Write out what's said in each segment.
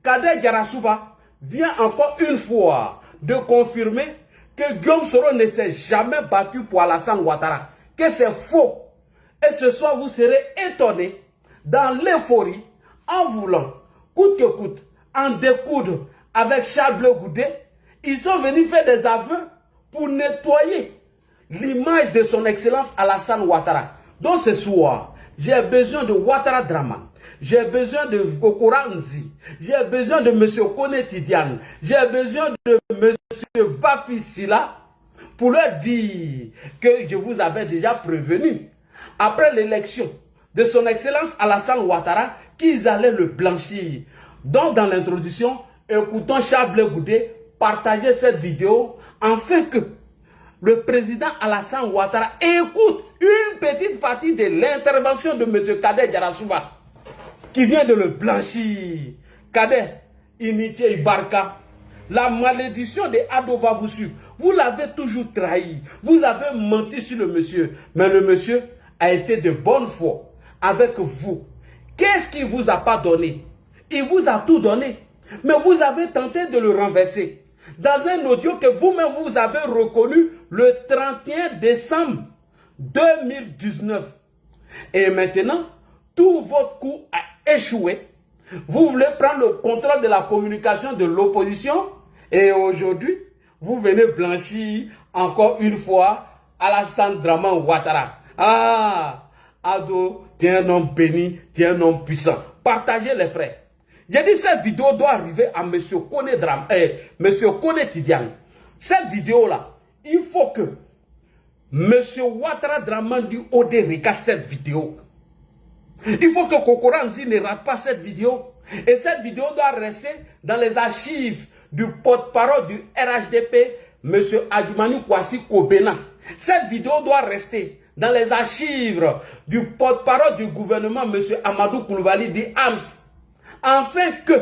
Kader Djarasouba vient encore une fois de confirmer que Guillaume Soro ne s'est jamais battu pour Alassane Ouattara, que c'est faux. Et ce soir, vous serez étonnés, dans l'euphorie, en voulant, coûte que coûte, en découdre avec Charles Blé Goudé, ils sont venus faire des aveux pour nettoyer l'image de son excellence Alassane Ouattara. Donc ce soir, j'ai besoin de Ouattara Draman, j'ai besoin de Kokora Nzi, j'ai besoin de M. Kone Tidiane, j'ai besoin de M. Vafi Sila pour leur dire que je vous avais déjà prévenu, après l'élection de son excellence Alassane Ouattara, qu'ils allaient le blanchir. Donc dans l'introduction, écoutons Charles Blé Goudé partager cette vidéo afin que le président Alassane Ouattara écoute une petite partie de l'intervention de M. Kader Djarasouba qui vient de le blanchir. Kader, Initié Ibarka, la malédiction de Ado va vous suivre. Vous l'avez toujours trahi. Vous avez menti sur le monsieur. Mais le monsieur a été de bonne foi avec vous. Qu'est-ce qu'il ne vous a pas donné? Il vous a tout donné. Mais vous avez tenté de le renverser. Dans un audio que vous-même vous avez reconnu le 31 décembre 2019. Et maintenant, tout votre coup a échoué. Vous voulez prendre le contrôle de la communication de l'opposition. Et aujourd'hui, vous venez blanchir encore une fois Alassane Draman Ouattara. Ah, Ado, tu es un homme béni, tu es un homme puissant. Partagez les frères. J'ai dit cette vidéo doit arriver à M. Kone Tidiane. Cette vidéo-là, il faut que M. Ouattara Draman du OD regarde cette vidéo. Il faut que Kokora Nzi ne rate pas cette vidéo. Et cette vidéo doit rester dans les archives du porte-parole du RHDP, M. Adjumani Kwasi Kobena. Cette vidéo doit rester dans les archives du porte-parole du gouvernement, M. Amadou Koulibaly dit AMS. Afin que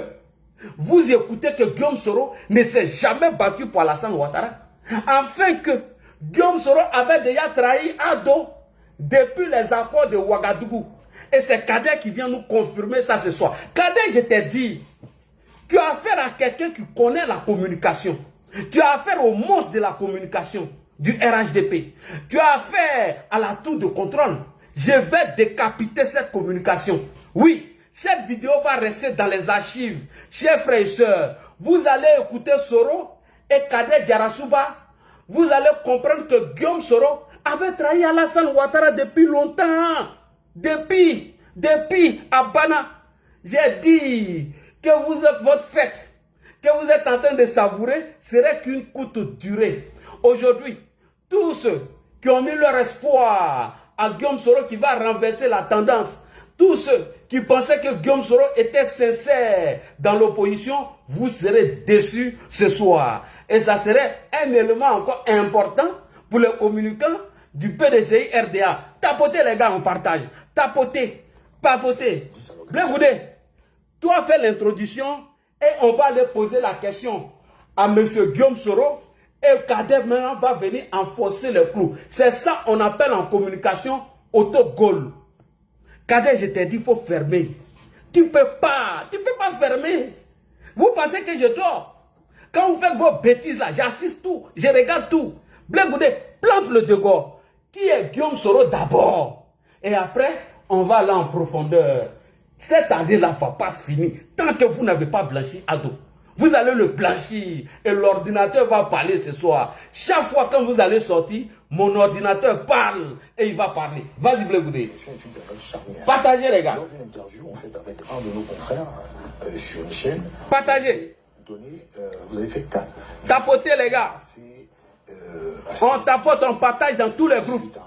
vous écoutez que Guillaume Soro ne s'est jamais battu pour Alassane Ouattara. Afin que Guillaume Soro avait déjà trahi Ado depuis les accords de Ouagadougou. Et c'est Kader qui vient nous confirmer ça ce soir. Kader, je t'ai dit, tu as affaire à quelqu'un qui connaît la communication. Tu as affaire au monstre de la communication du RHDP. Tu as affaire à la tour de contrôle. Je vais décapiter cette communication. Oui, cette vidéo va rester dans les archives. Chers frères et sœurs, vous allez écouter Soro et Kader Djarasouba. Vous allez comprendre que Guillaume Soro avait trahi Alassane Ouattara depuis longtemps. Depuis Abana, j'ai dit que votre fête, que vous êtes en train de savourer, serait qu'une courte durée. Aujourd'hui, tous ceux qui ont mis leur espoir à Guillaume Soro qui va renverser la tendance, tous ceux qui pensaient que Guillaume Soro était sincère dans l'opposition, vous serez déçus ce soir. Et ça serait un élément encore important pour les communicants du PDCI RDA. Tapotez les gars, on partage. Tapotez, papotez. Blé Goudé, toi fais l'introduction et on va aller poser la question à M. Guillaume Soro et Kader maintenant va venir enfoncer le clou. C'est ça qu'on appelle en communication autogol. Kader, je t'ai dit, il faut fermer. Tu ne peux pas fermer. Vous pensez que je dors? Quand vous faites vos bêtises là, j'assiste tout, je regarde tout. Blé Goudé, plante le dehors. Qui est Guillaume Soro d'abord? Et après, on va aller en profondeur. Cette année-là ne va pas finir tant que vous n'avez pas blanchi Ado. Vous allez le blanchir et l'ordinateur va parler ce soir. Chaque fois quand vous allez sortir, mon ordinateur parle et il va parler. Vas-y, Blé Goudé. Partagez, les gars. Lors d'une interview en fait avec un de nos confrères sur une chaîne, partagez. Vous avez fait 4. Tapotez, les gars. On tapote, on partage dans tous les groupes.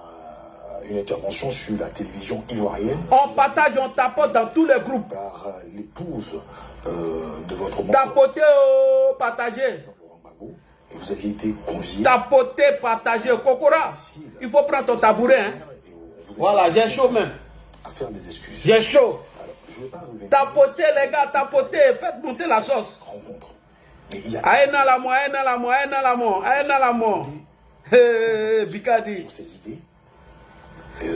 Une intervention sur la télévision ivoirienne. On partage, on tapote dans tous les groupes. Par l'épouse de votre monde. Tapotez, oh, partagez. Et vous aviez été convié. Tapotez, partagez. Kokora, il faut prendre ton tabouret. Hein. Voilà, j'ai chaud même. À faire des excuses. J'ai chaud. Alors, je vais pas revenir. Tapotez, les gars, tapotez. Faites monter la sauce. Rencontre. Mais il a Aïna la mort, aïna la mort, aïna la mort, aïna la mort. Bikadi. sur ses idées.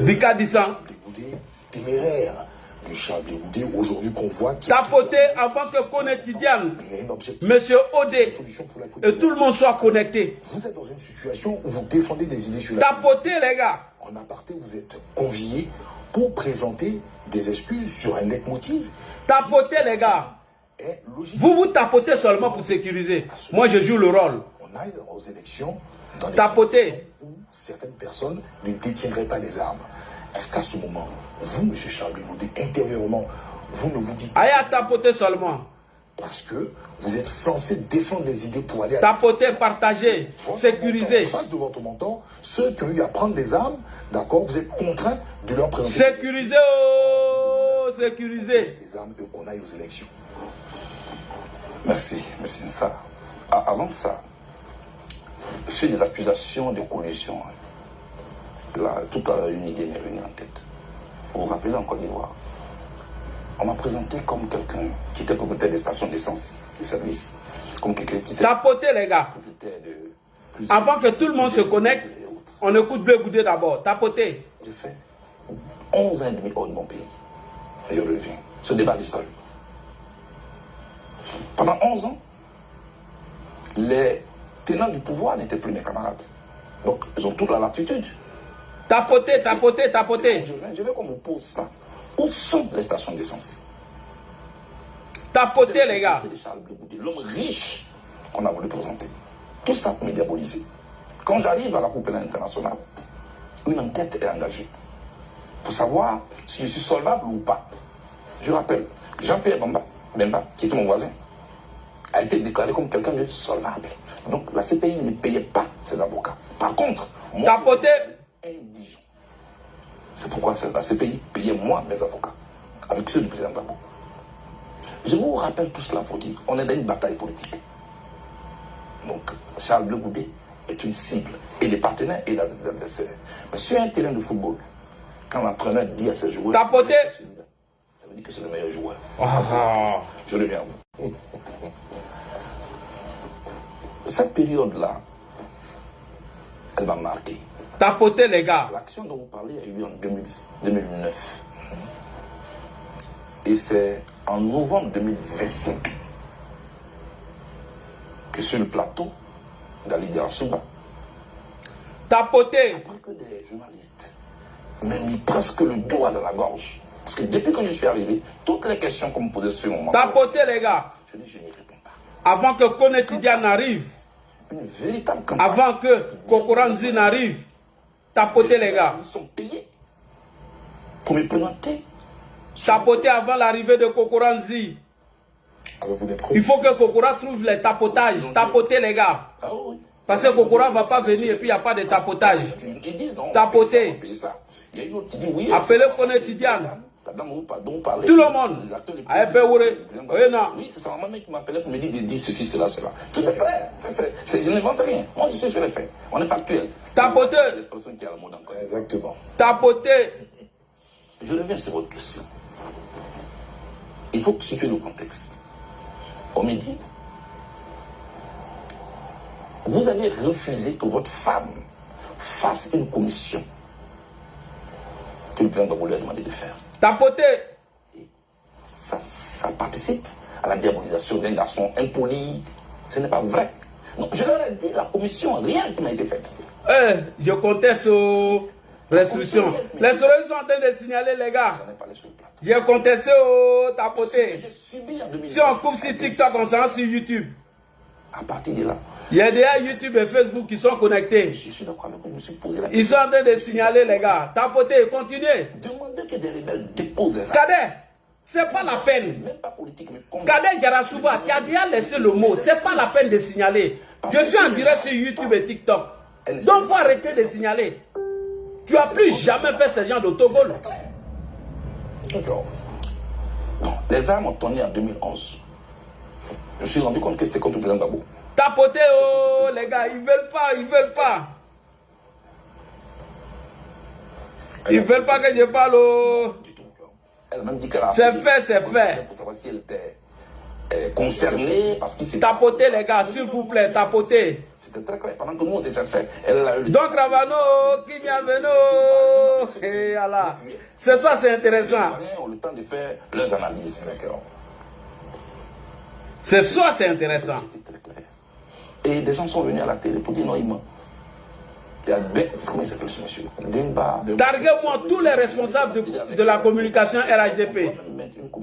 Bikadi ça. Des téméraires de Charles Blé Goudé, aujourd'hui qu'on voit... Tapotez avant que Kone Tidiane, il y a un objectif, Monsieur Odé une solution pour la Côte et tout le monde soit connecté. Vous êtes dans une situation où vous défendez des idées sur la Tapotez les gars. En aparté, vous êtes conviés pour présenter des excuses sur un leitmotiv. Tapotez les gars. Et logique. Vous tapotez seulement pour sécuriser. Moi je joue le rôle. On aille aux élections dans des Tapotez. conditions où certaines personnes ne détiendraient pas les armes. Est-ce qu'à ce moment, vous, M. Charles Blé Goudé, intérieurement, vous ne vous dites pas... Allez à tapoter seulement. Parce que vous êtes censé défendre les idées pour aller à... Tapoter, partager, sécuriser. En face de votre montant, ceux qui ont eu à prendre des armes, d'accord, vous êtes contraints de leur présenter... Sécuriser, oh, sécuriser. les armes et qu'on aille aux élections. Merci, monsieur Nssa. Avant ça, sur les accusations de collusion, là, tout à l'heure, une idée m'est venue en tête. Vous vous rappelez en Côte d'Ivoire, on m'a présenté comme quelqu'un qui était propriétaire des stations d'essence, de service, comme quelqu'un qui était Tapoter les gars. propriétaire de... Avant que tout le monde se connecte, on écoute Blé Goudé d'abord. Tapoter. J'ai fait 11 ans et demi hors de mon pays. Je reviens. Ce débat d'histoire. Pendant 11 ans, les tenants du pouvoir n'étaient plus mes camarades. Donc, ils ont toute la latitude. Tapoter, tapoter, tapoter. Je veux qu'on me pose ça. Où sont les stations d'essence? Tapoter les gars. L'homme riche qu'on a voulu présenter. Tout ça pour me diaboliser. Quand j'arrive à la Coupe pénale internationale, une enquête est engagée pour savoir si je suis solvable ou pas. Je rappelle, Jean-Pierre Bemba, qui était mon voisin, a été déclaré comme quelqu'un de solvable. Donc la CPI ne payait pas ses avocats. Par contre, moi, Tapoter. indigent. C'est pourquoi la CPI payait moi mes avocats, avec ceux du président Gbagbo. Je vous rappelle tout cela pour dire, on est dans une bataille politique. Donc, Charles Blé Goudé est une cible, et des partenaires et l'adversaire. Mais sur un terrain de football, quand l'entraîneur dit à ses joueurs... Tapoter. Ça veut dire que c'est le meilleur joueur. Ah. Je reviens à vous. Cette période-là, elle m'a marqué. Tapoter les gars. L'action dont vous parlez a eu lieu en 2009. Et c'est en novembre 2025 que sur le plateau d'Ali Souba, Tapoter. après que des journalistes m'ont mis presque le doigt dans la gorge. Parce que depuis que je suis arrivé, toutes les questions qu'on me posait sur mon mandat, Tapoter les gars. je dis je ne réponds pas. Avant que Kone Tidiane n'arrive. Une véritable campagne. Avant que Kokoranzi n'arrive. Tapoter les gars. Ils sont payés pour me présenter. Tapoter avant l'arrivée de Kokoranzi. Avez-vous des preuves? Il faut que Kokora trouve les tapotages. Tapoter les gars. Ah oui. Parce que Kokora ne va pas venir et puis il n'y a pas de tapotage. Ils disent non. Tapoter. on paye ça. Il y a une autre qui dit oui. Appelez Kone Tidiane. La dame dont vous parlez. Tout le monde. Ah, oui, c'est ça. Maman qui m'appelait pour me dire de dire ceci, cela, cela. Tout est vrai. Je n'invente rien. Moi, je suis sur les faits. On est factuel. Tapoter. L'expression qui a le mot encore. Exactement. Tapoter. Je reviens sur votre question. Il faut situer le contexte. On me dit, vous avez refusé que votre femme fasse une commission que le président Gbagbo lui a demandé de faire. Tapoter. Ça participe à la diabolisation d'un garçon impoli. Ce n'est pas vrai. Donc, je leur ai dit, la commission, rien qui m'a été faite. Je conteste aux restrictions. Les restrictions sont en train de signaler les gars. J'en ai parlé sur le plat. J'ai contesté au tapoter. J'ai subi en 2000. Si on coupe sur TikTok, on s'en va sur YouTube. À partir de là, Il y a déjà YouTube et Facebook qui sont connectés. je suis d'accord avec vous, je me suis posé la Ils question. sont en train de signaler les gars. Tapoter, continuez. Demandez que des rebelles déposent des actes. Cadet, c'est pas la peine. Même pas politique, mais comme... Cadet Garasouba, tu as déjà laissé le mot. C'est pas la peine de signaler. Je suis en direct sur YouTube et TikTok. Donc faut arrêter de signaler. Tu as plus jamais fait ce genre d'autogol. D'accord. Non, les armes ont tourné en 2011. Je me suis rendu compte que c'était contre le président Gbagbo. Tapoter, oh les gars, ils veulent pas, ils veulent pas. Ils veulent pas que je parle. Oh. Du tout. Elle m'a dit qu'elle a... C'est fait, c'est fait. Pour savoir si elle était concernée parce qu'il s'est... Tapoter les gars, s'il vous plaît, tapoter. C'était très clair. Pendant que nous, on s'est cherché, elle a eu le... Donc, Ravano, Kimiaveno, et Allah. C'est ça, c'est intéressant. Les Ivoiriens ont le temps de faire leurs analyses. D'accord. C'est ça, c'est intéressant. C'était très clair. Et des gens sont venus à la télé pour dire non, il ment. Il y a comment il s'appelle ce monsieur? Demba. Targuez-moi tous les responsables de la communication RHDP.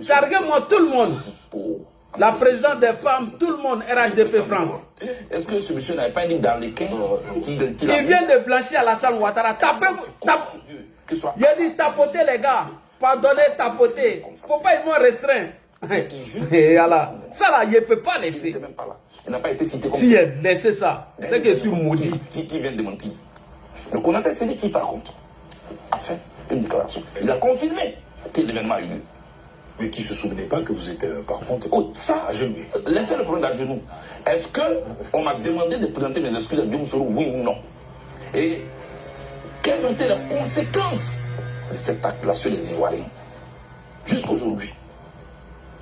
Targuez-moi tout le monde. La présidente des femmes, tout le monde, RHDP France. Est-ce que ce monsieur n'avait pas dit dans les 15 Il vient de blanchir Alassane Ouattara. J'ai dit tapoter les gars. Pardonnez, tapoter. Faut pas, ils vont restreindre. Et voilà. Ça là, il ne peut pas laisser. Il n'a pas été cité comme... Si il laissé ça, c'est que je suis maudit. Qui vient de mentir. Le Konaté, c'est lui qui, par contre, a fait une déclaration. Il a confirmé que l'événement a eu lieu. Mais qui ne se souvenait pas que vous étiez, par contre, oh, ça, à genoux. Laissez le problème à genoux. Est-ce qu'on m'a demandé de présenter mes excuses à Guillaume Soro, oui ou non? Et quelles ont été les conséquences de cet acte-là sur les Ivoiriens? Jusqu'aujourd'hui.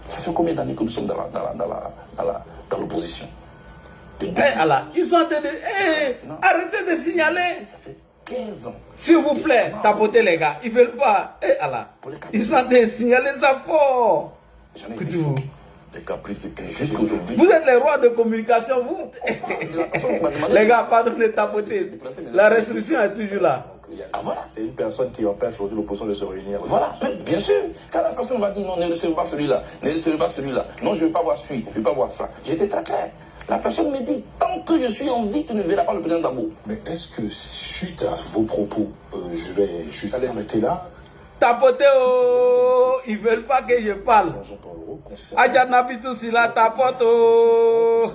Ça fait combien d'années que nous sommes dans l'opposition? Allah, ils sont en train de... arrêtez de signaler. Ça fait 15 ans. S'il vous plaît, tapotez les gars. Ils ne veulent pas. Allah. Ils sont en train de signaler ça fort. Les caprices de 15 jusqu'aujourd'hui. Vous êtes les rois de communication, vous. Les gars, pardonnez de tapoter. La restriction est toujours là. Ah, voilà. C'est une personne qui empêche aujourd'hui l'opposition de se réunir. Voilà, bien sûr. Quand la personne va dire non, ne recevez pas celui-là, ne recevez pas celui-là, non, je ne veux pas voir celui, je ne veux pas voir ça. J'étais très clair. La personne me dit, tant que je suis en vie, tu ne verras pas le président Dabo. Mais est-ce que suite à vos propos, je vais juste arrêter là? Tapoter, oh, ils ne veulent pas que je parle. Adjanabitou, si la tapote, oh.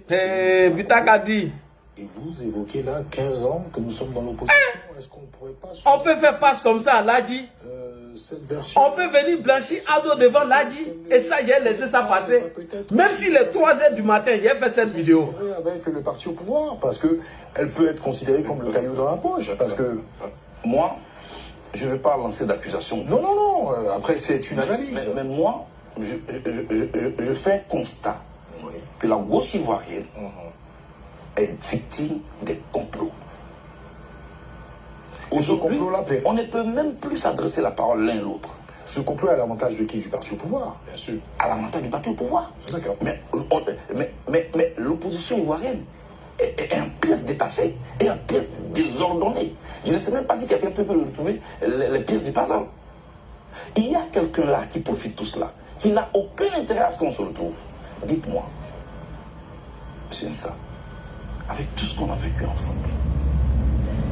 Bitakadi. Et vous évoquez là 15 ans que nous sommes dans l'opposition. Est-ce qu'on ne pourrait pas... On peut faire passe comme ça, Ladji. Cette version... On peut venir blanchir Ado devant Ladji. Et ça, j'ai laissé ça passer. Même si les 3h du matin, j'ai fait cette vidéo. Avec le parti au pouvoir, parce qu'elle peut être considérée comme le caillou dans la poche. Parce que... Moi, je ne vais pas lancer d'accusation. Non, non, non. Après, c'est une analyse. Mais moi, je fais un constat que la gauche ivoirienne est victime des complots. Aujourd'hui, on ne peut même plus s'adresser la parole l'un l'autre. Ce complot est à l'avantage de qui? Du parti au pouvoir, bien sûr. À l'avantage du parti au pouvoir. D'accord. Mais l'opposition ivoirienne est un pièce détachée et un pièce désordonnée. Je ne sais même pas si quelqu'un peut retrouver les pièces du puzzle. Il y a quelqu'un là qui profite de tout cela, qui n'a aucun intérêt à ce qu'on se retrouve. Dites-moi, M. Nssa, avec tout ce qu'on a vécu ensemble,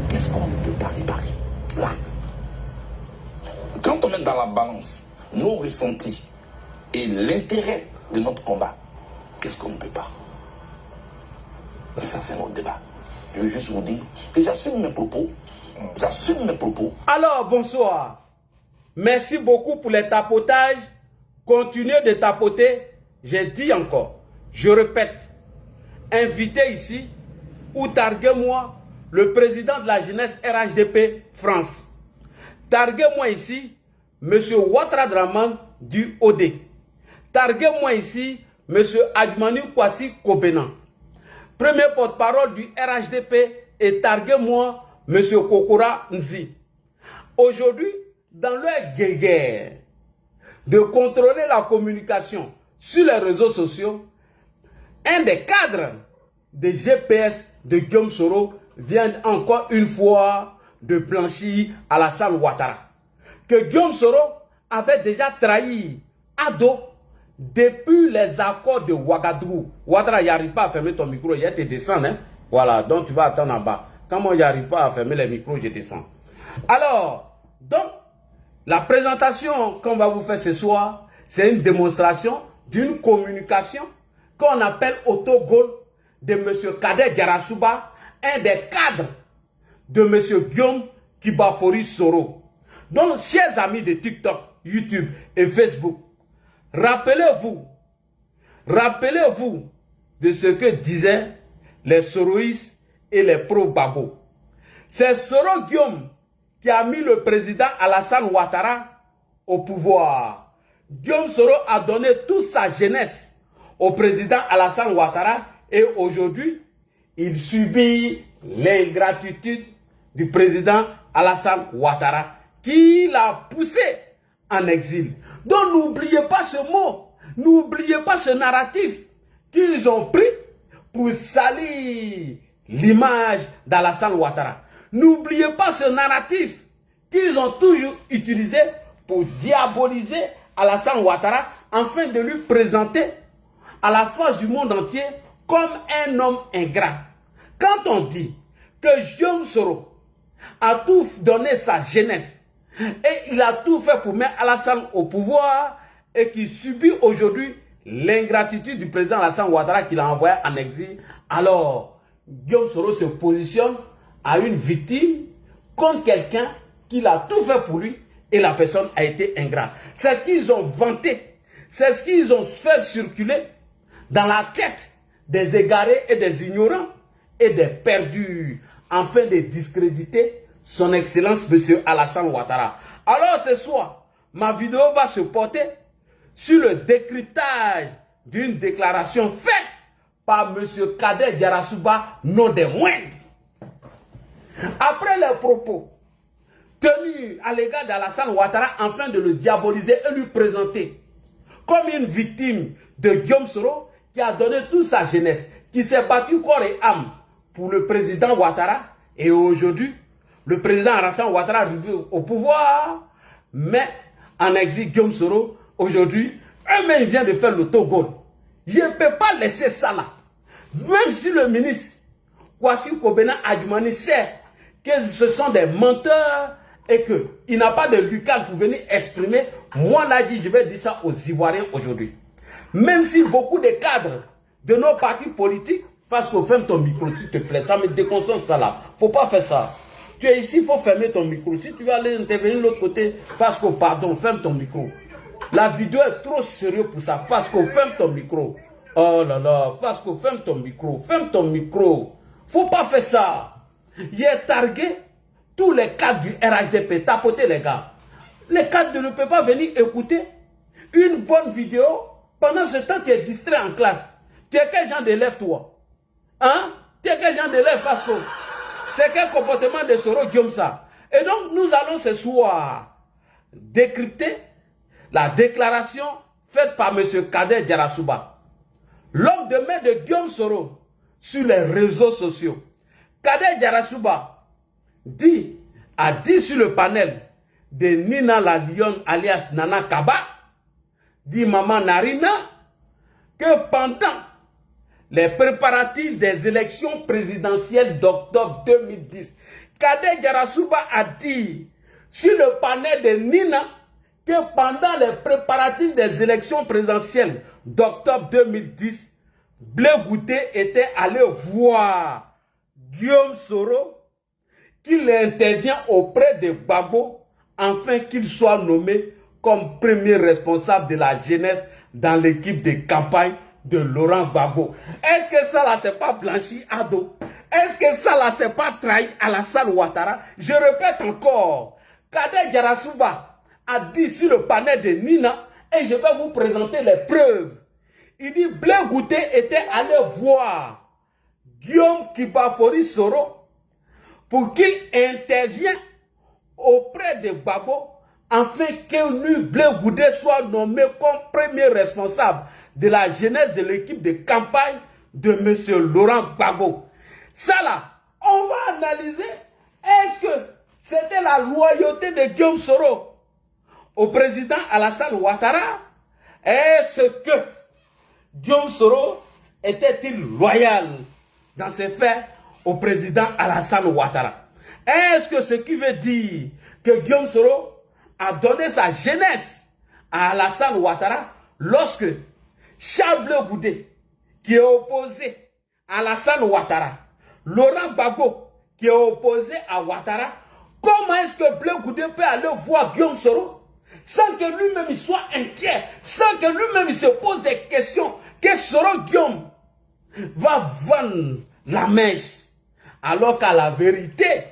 qu'est-ce qu'on ne peut pas réparer là? Quand on met dans la balance nos ressentis et l'intérêt de notre combat, qu'est-ce qu'on ne peut pas? Et ça, c'est notre débat. Je veux juste vous dire que j'assume mes propos. J'assume mes propos. Alors, bonsoir. Merci beaucoup pour les tapotages. Continuez de tapoter. J'ai dit encore, je répète, invitez ici ou targuez-moi le président de la jeunesse RHDP France. Targuez-moi ici M. Ouattara Draman du OD. Targuez-moi ici M. Adjmani Kwasi Kobenan, premier porte-parole du RHDP, et targuez-moi M. Kokora Nzi. Aujourd'hui, dans leur guerre de contrôler la communication sur les réseaux sociaux, un des cadres de GPS de Guillaume Soro vient encore une fois de blanchir Alassane Ouattara. Que Guillaume Soro avait déjà trahi Ado depuis les accords de Ouagadougou. Ouattara, il n'arrive pas à fermer ton micro, il te descend, hein? Voilà, donc tu vas attendre en bas. Quand moi, il n'arrive pas à fermer les micros, je descends. Alors, donc, la présentation qu'on va vous faire ce soir, c'est une démonstration d'une communication qu'on appelle autogol de M. Kader Diarasouba, un des cadres de M. Guillaume Kibafori Soro. Donc, chers amis de TikTok, YouTube et Facebook, rappelez-vous de ce que disaient les Soroïstes et les pro-Babo. C'est Soro Guillaume qui a mis le président Alassane Ouattara au pouvoir. Guillaume Soro a donné toute sa jeunesse au président Alassane Ouattara et aujourd'hui, il subit l'ingratitude du président Alassane Ouattara qui l'a poussé en exil. Donc n'oubliez pas ce mot, n'oubliez pas ce narratif qu'ils ont pris pour salir l'image d'Alassane Ouattara. N'oubliez pas ce narratif qu'ils ont toujours utilisé pour diaboliser Alassane Ouattara afin de lui présenter à la face du monde entier comme un homme ingrat. Quand on dit que Guillaume Soro a tout donné sa jeunesse et il a tout fait pour mettre Alassane au pouvoir et qu'il subit aujourd'hui l'ingratitude du président Alassane Ouattara qu'il a envoyé en exil, alors Guillaume Soro se positionne à une victime contre quelqu'un qui a tout fait pour lui et la personne a été ingrat. C'est ce qu'ils ont vanté, c'est ce qu'ils ont fait circuler dans la tête des égarés et des ignorants et des perdus, afin de discréditer son excellence M. Alassane Ouattara. Alors ce soir, ma vidéo va se porter sur le décryptage d'une déclaration faite par M. Kader Djarasouba, non des moindres. Après les propos tenus à l'égard d'Alassane Ouattara afin de le diaboliser et lui présenter comme une victime de Guillaume Soro qui a donné toute sa jeunesse, qui s'est battu corps et âme pour le président Ouattara, et aujourd'hui, le président Alassane Ouattara arrivé au pouvoir, mais en exil Guillaume Soro, aujourd'hui, eux-mêmes viennent de faire le Togo. Je ne peux pas laisser ça là. Même si le ministre Kwasi Kobena Adjumani sait que ce sont des menteurs et qu'il n'a pas de lucarne pour venir exprimer, moi là, je vais dire ça aux Ivoiriens aujourd'hui. Même si beaucoup de cadres de nos partis politiques, parce qu'on ferme ton micro, s'il te plaît, ça me déconcentre ça là. Faut pas faire ça. Tu es ici, il faut fermer ton micro. Si tu veux aller intervenir de l'autre côté, Fasco, pardon, ferme ton micro. La vidéo est trop sérieuse pour ça. Fasco, ferme ton micro. Oh là là, Fasco, ferme ton micro. Ferme ton micro. Faut pas faire ça. J'ai targué tous les cadres du RHDP. Tapotez les gars. Les cadres ne peuvent pas venir écouter une bonne vidéo. Pendant ce temps, tu es distrait en classe. Tu es quel genre d'élève, toi? Hein? Tu es quel genre d'élève, Fasco? C'est quel comportement de Soro Guillaume ça? Et donc, nous allons ce soir décrypter la déclaration faite par M. Kader Djarasouba, l'homme de main de Guillaume Soro, sur les réseaux sociaux. Kader Djarasouba a dit sur le panel de Nina la Lionne alias Nana Kaba, dit Maman Narina, que pendant les préparatifs des élections présidentielles d'octobre 2010, Kader Djarasouba a dit sur le panel de Nina que pendant les préparatifs des élections présidentielles d'octobre 2010, Blé Goûté était allé voir Guillaume Soro, qu'il intervient auprès de Gbagbo afin qu'il soit nommé comme premier responsable de la jeunesse dans l'équipe de campagne de Laurent Gbagbo. Est-ce que ça là c'est pas blanchi Ado? Est-ce que ça là c'est pas trahi Alassane Ouattara? Je répète encore, Kader Djarasouba a dit sur le panel de Nina, et je vais vous présenter les preuves. Il dit Blé Goûté était allé voir Guillaume Kibafori Soro pour qu'il intervienne auprès de Gbagbo afin que lui, Blé Goûté, soit nommé comme premier responsable de la jeunesse de l'équipe de campagne de M. Laurent Gbagbo. Ça là, on va analyser, est-ce que c'était la loyauté de Guillaume Soro au président Alassane Ouattara? Est-ce que Guillaume Soro était-il loyal dans ses faits au président Alassane Ouattara? Est-ce que ce qui veut dire que Guillaume Soro a donné sa jeunesse à Alassane Ouattara lorsque Charles Blé Goudé, qui est opposé à Alassane Ouattara, Laurent Gbagbo, qui est opposé à Ouattara, comment est-ce que Blé Goudé peut aller voir Guillaume Soro sans que lui-même il soit inquiet, sans que lui-même il se pose des questions, que Soro Guillaume va vendre la mèche, alors qu'à la vérité,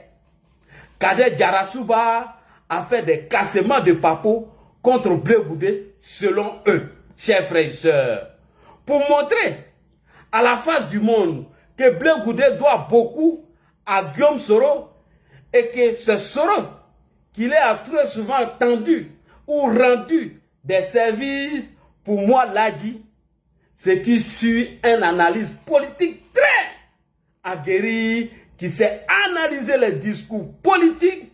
Kader Djarasouba a fait des cassements de papeaux contre Blé Goudé, selon eux, chers frères et sœurs, pour montrer à la face du monde que Blé Goudé doit beaucoup à Guillaume Soro et que c'est Soro qui l'a très souvent tendu ou rendu des services, pour moi, l'a dit, c'est qui suit une analyse politique très aguerrie, qui sait analyser les discours politiques,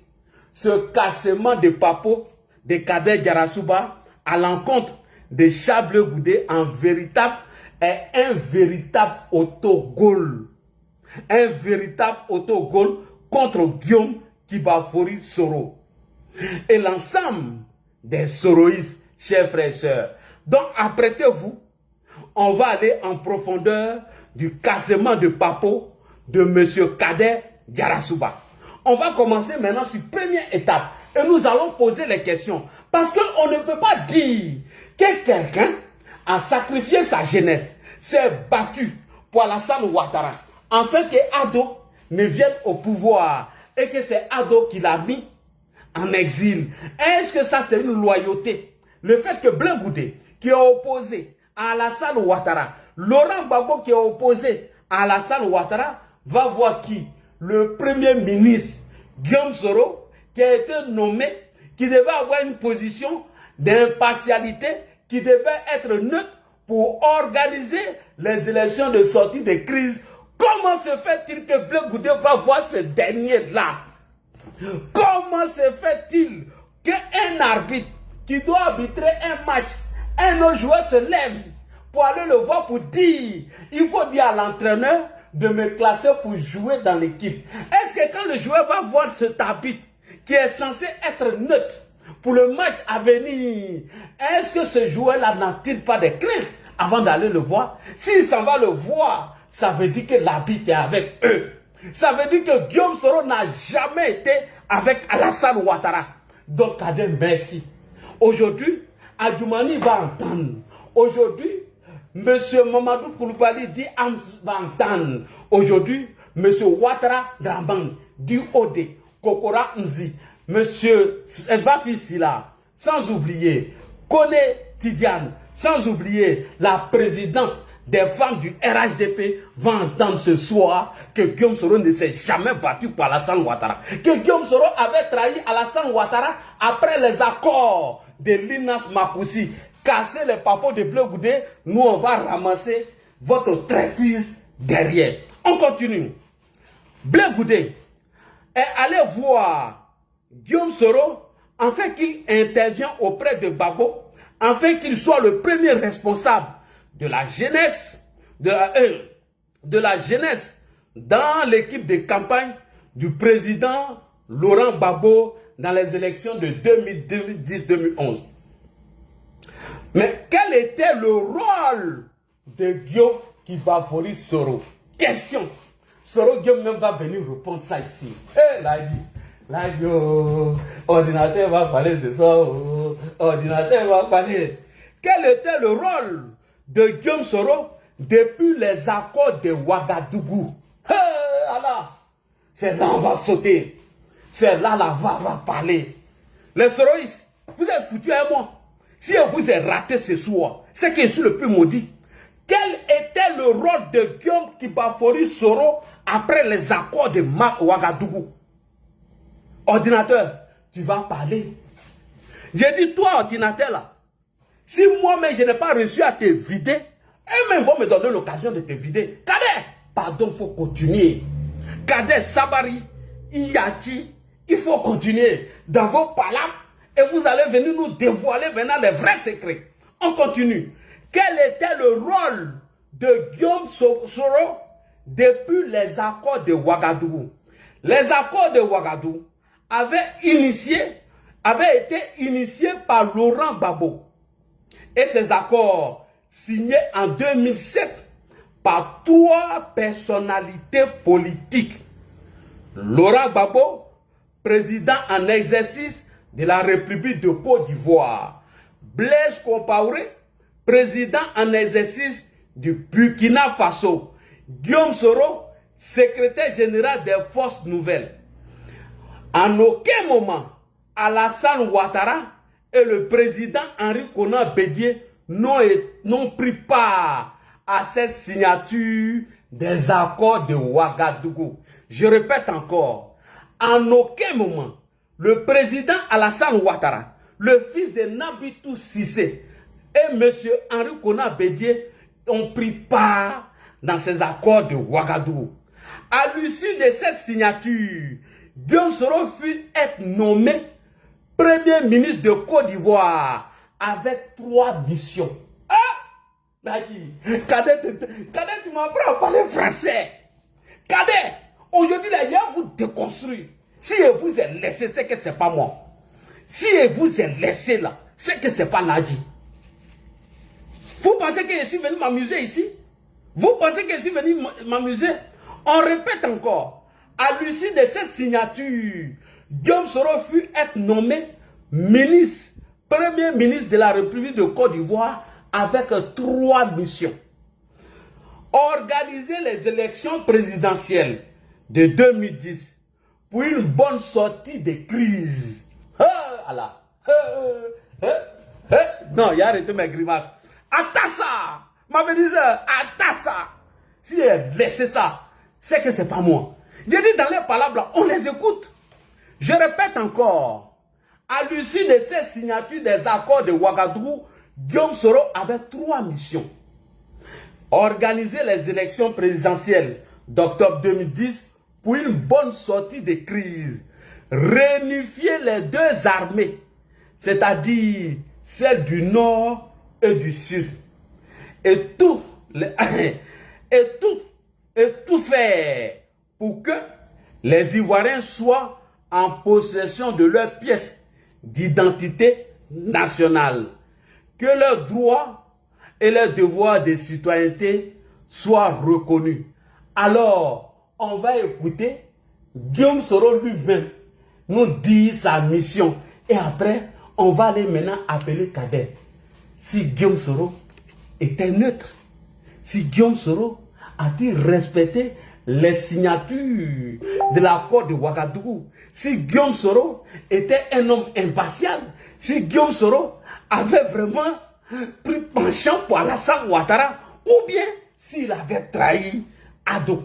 ce cassement de Papo, de Kader Diarra-Souba, à l'encontre de Charles Blé Goudé, un véritable autogol. Un véritable autogol contre Guillaume Kibafori Soro. Et l'ensemble des soroïstes, chers frères et sœurs. Donc, apprêtez-vous, on va aller en profondeur du cassement de Papo de M. Kader Diarra-Souba. On va commencer maintenant sur la première étape et nous allons poser les questions. Parce qu'on ne peut pas dire que quelqu'un a sacrifié sa jeunesse, s'est battu pour Alassane Ouattara, afin que Ado ne vienne au pouvoir et que c'est Ado qui l'a mis en exil. Est-ce que ça c'est une loyauté? Le fait que Blé Goudé, qui est opposé à Alassane Ouattara, Laurent Gbagbo qui est opposé à Alassane Ouattara, va voir qui? Le premier ministre Guillaume Soro, qui a été nommé, qui devait avoir une position d'impartialité, qui devait être neutre pour organiser les élections de sortie de crise. Comment se fait-il que Blé Goudé va voir ce dernier-là? Comment se fait-il qu'un arbitre qui doit arbitrer un match, un autre joueur se lève pour aller le voir pour dire, il faut dire à l'entraîneur de me classer pour jouer dans l'équipe? Est-ce que quand le joueur va voir cet arbitre qui est censé être neutre pour le match à venir, est-ce que ce joueur-là n'a-t-il pas de crainte avant d'aller le voir? S'il s'en va le voir, ça veut dire que l'arbitre est avec eux. Ça veut dire que Guillaume Soro n'a jamais été avec Alassane Ouattara. Donc, Kader, merci. Aujourd'hui, Adjoumani va entendre. Aujourd'hui, M. Mamadou Koulibaly dit Ams va entendre. Aujourd'hui, M. Ouattara Dramban dit Ode, Kokora Nzi, M. Vafi Sila, sans oublier Kone Tidiane, sans oublier la présidente des femmes du RHDP, va entendre ce soir que Guillaume Soro ne s'est jamais battu pour Alassane Ouattara. Que Guillaume Soro avait trahi Alassane Ouattara après les accords de Linas Makoussi. Casser les papos de Blé Goudé, nous on va ramasser votre traîtrise derrière. On continue. Blé Goudé est allé voir Guillaume Soro afin qu'il intervienne auprès de Gbagbo, afin qu'il soit le premier responsable de la jeunesse, de la jeunesse dans l'équipe de campagne du président Laurent Gbagbo dans les élections de 2010-2011. Mais quel était le rôle de Guillaume Kibafori Soro? Question. Soro Guillaume même va venir répondre ça ici. Eh, là, ordinateur va parler ce soir. Ordinateur va parler. Quel était le rôle de Guillaume Soro depuis les accords de Ouagadougou? Alors, c'est là on va sauter. C'est là la va parler. Les soroïstes, vous êtes foutus à moi. Si on vous a raté ce soir, c'est que je suis le plus maudit. Quel était le rôle de Guillaume Kibafori Soro après les accords de Ouagadougou? Ordinateur, tu vas parler. J'ai dit, toi, ordinateur, là, si moi-même je n'ai pas réussi à te vider, eux-mêmes vont me donner l'occasion de te vider. Kader, pardon, il faut continuer. Kader, Sabari, Iyati, il faut continuer dans vos palabres. Et vous allez venir nous dévoiler maintenant les vrais secrets. On continue. Quel était le rôle de Guillaume Soro depuis les accords de Ouagadougou? Les accords de Ouagadougou avaient été initiés par Laurent Gbagbo. Et ces accords signés en 2007 par 3 personnalités politiques. Laurent Gbagbo, président en exercice de la République de Côte d'Ivoire. Blaise Compaoré, président en exercice du Burkina Faso. Guillaume Soro, secrétaire général des Forces Nouvelles. En aucun moment, Alassane Ouattara et le président Henri Konan Bédié n'ont pris part à cette signature des accords de Ouagadougou. Je répète encore, en aucun moment, le président Alassane Ouattara, le fils de Nabitou Cissé et M. Henri Konan Bédié ont pris part dans ces accords de Ouagadougou. À l'issue de cette signature, Guillaume Soro fut être nommé Premier ministre de Côte d'Ivoire avec 3 missions. Ah! Nadi, Cadet, tu m'apprends à parler français. Cadet, aujourd'hui, là, il y a vous déconstruire. Si vous êtes laissé, c'est que c'est pas moi. Si vous êtes laissé là, c'est que c'est pas Nadi. Vous pensez que je suis venu m'amuser ici? Vous pensez que je suis venu m'amuser? On répète encore. À l'issue de cette signature, Guillaume Soro fut être nommé ministre, premier ministre de la République de Côte d'Ivoire avec 3 missions. Organiser les élections présidentielles de 2010 pour une bonne sortie de crise. Non, il a arrêté mes grimaces. Atassa, ma belle-sœur, Atassa. Si elle laisse ça, c'est que c'est pas moi. J'ai dit dans les palabres, on les écoute. Je répète encore, à l'issue de ces signatures des accords de Ouagadougou, Guillaume Soro avait 3 missions. Organiser les élections présidentielles d'octobre 2010 pour une bonne sortie de crise. Réunifier les 2 armées, c'est-à-dire celle du Nord et du Sud. Et tout faire pour que les Ivoiriens soient en possession de leurs pièces d'identité nationale, que leurs droits et leurs devoirs de citoyenneté soient reconnus. Alors, on va écouter Guillaume Soro lui-même nous dire sa mission. Et après, on va aller maintenant appeler Cadet. Si Guillaume Soro était neutre, si Guillaume Soro a-t-il respecté les signatures de l'accord de Ouagadougou, si Guillaume Soro était un homme impartial, si Guillaume Soro avait vraiment pris penchant pour Alassane Ouattara, ou bien s'il avait trahi Ado.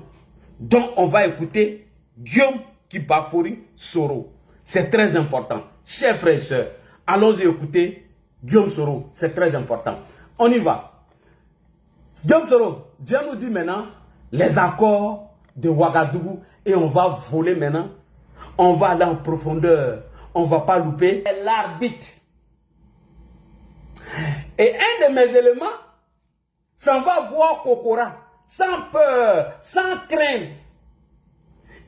Donc on va écouter Guillaume Kipafori Soro. C'est très important. Chers frères et sœurs, allons-y écouter Guillaume Soro. C'est très important. On y va. Guillaume Soro, viens nous dire maintenant les accords de Ouagadougou et on va voler maintenant. On va aller en profondeur. On ne va pas louper l'arbitre. Et un de mes éléments s'en va voir Kokora sans peur, sans crainte.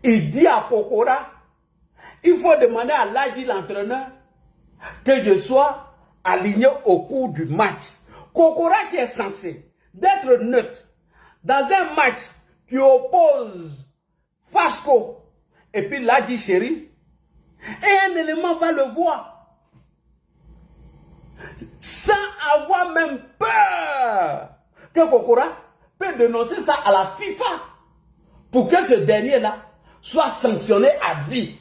Il dit à Kokora, il faut demander à Ladji l'entraîneur que je sois aligné au cours du match. Kokora qui est censé d'être neutre dans un match qui oppose Fasco et puis Ladji Chérif, et un élément va le voir sans avoir même peur que Kokora peut dénoncer ça à la FIFA pour que ce dernier-là soit sanctionné à vie,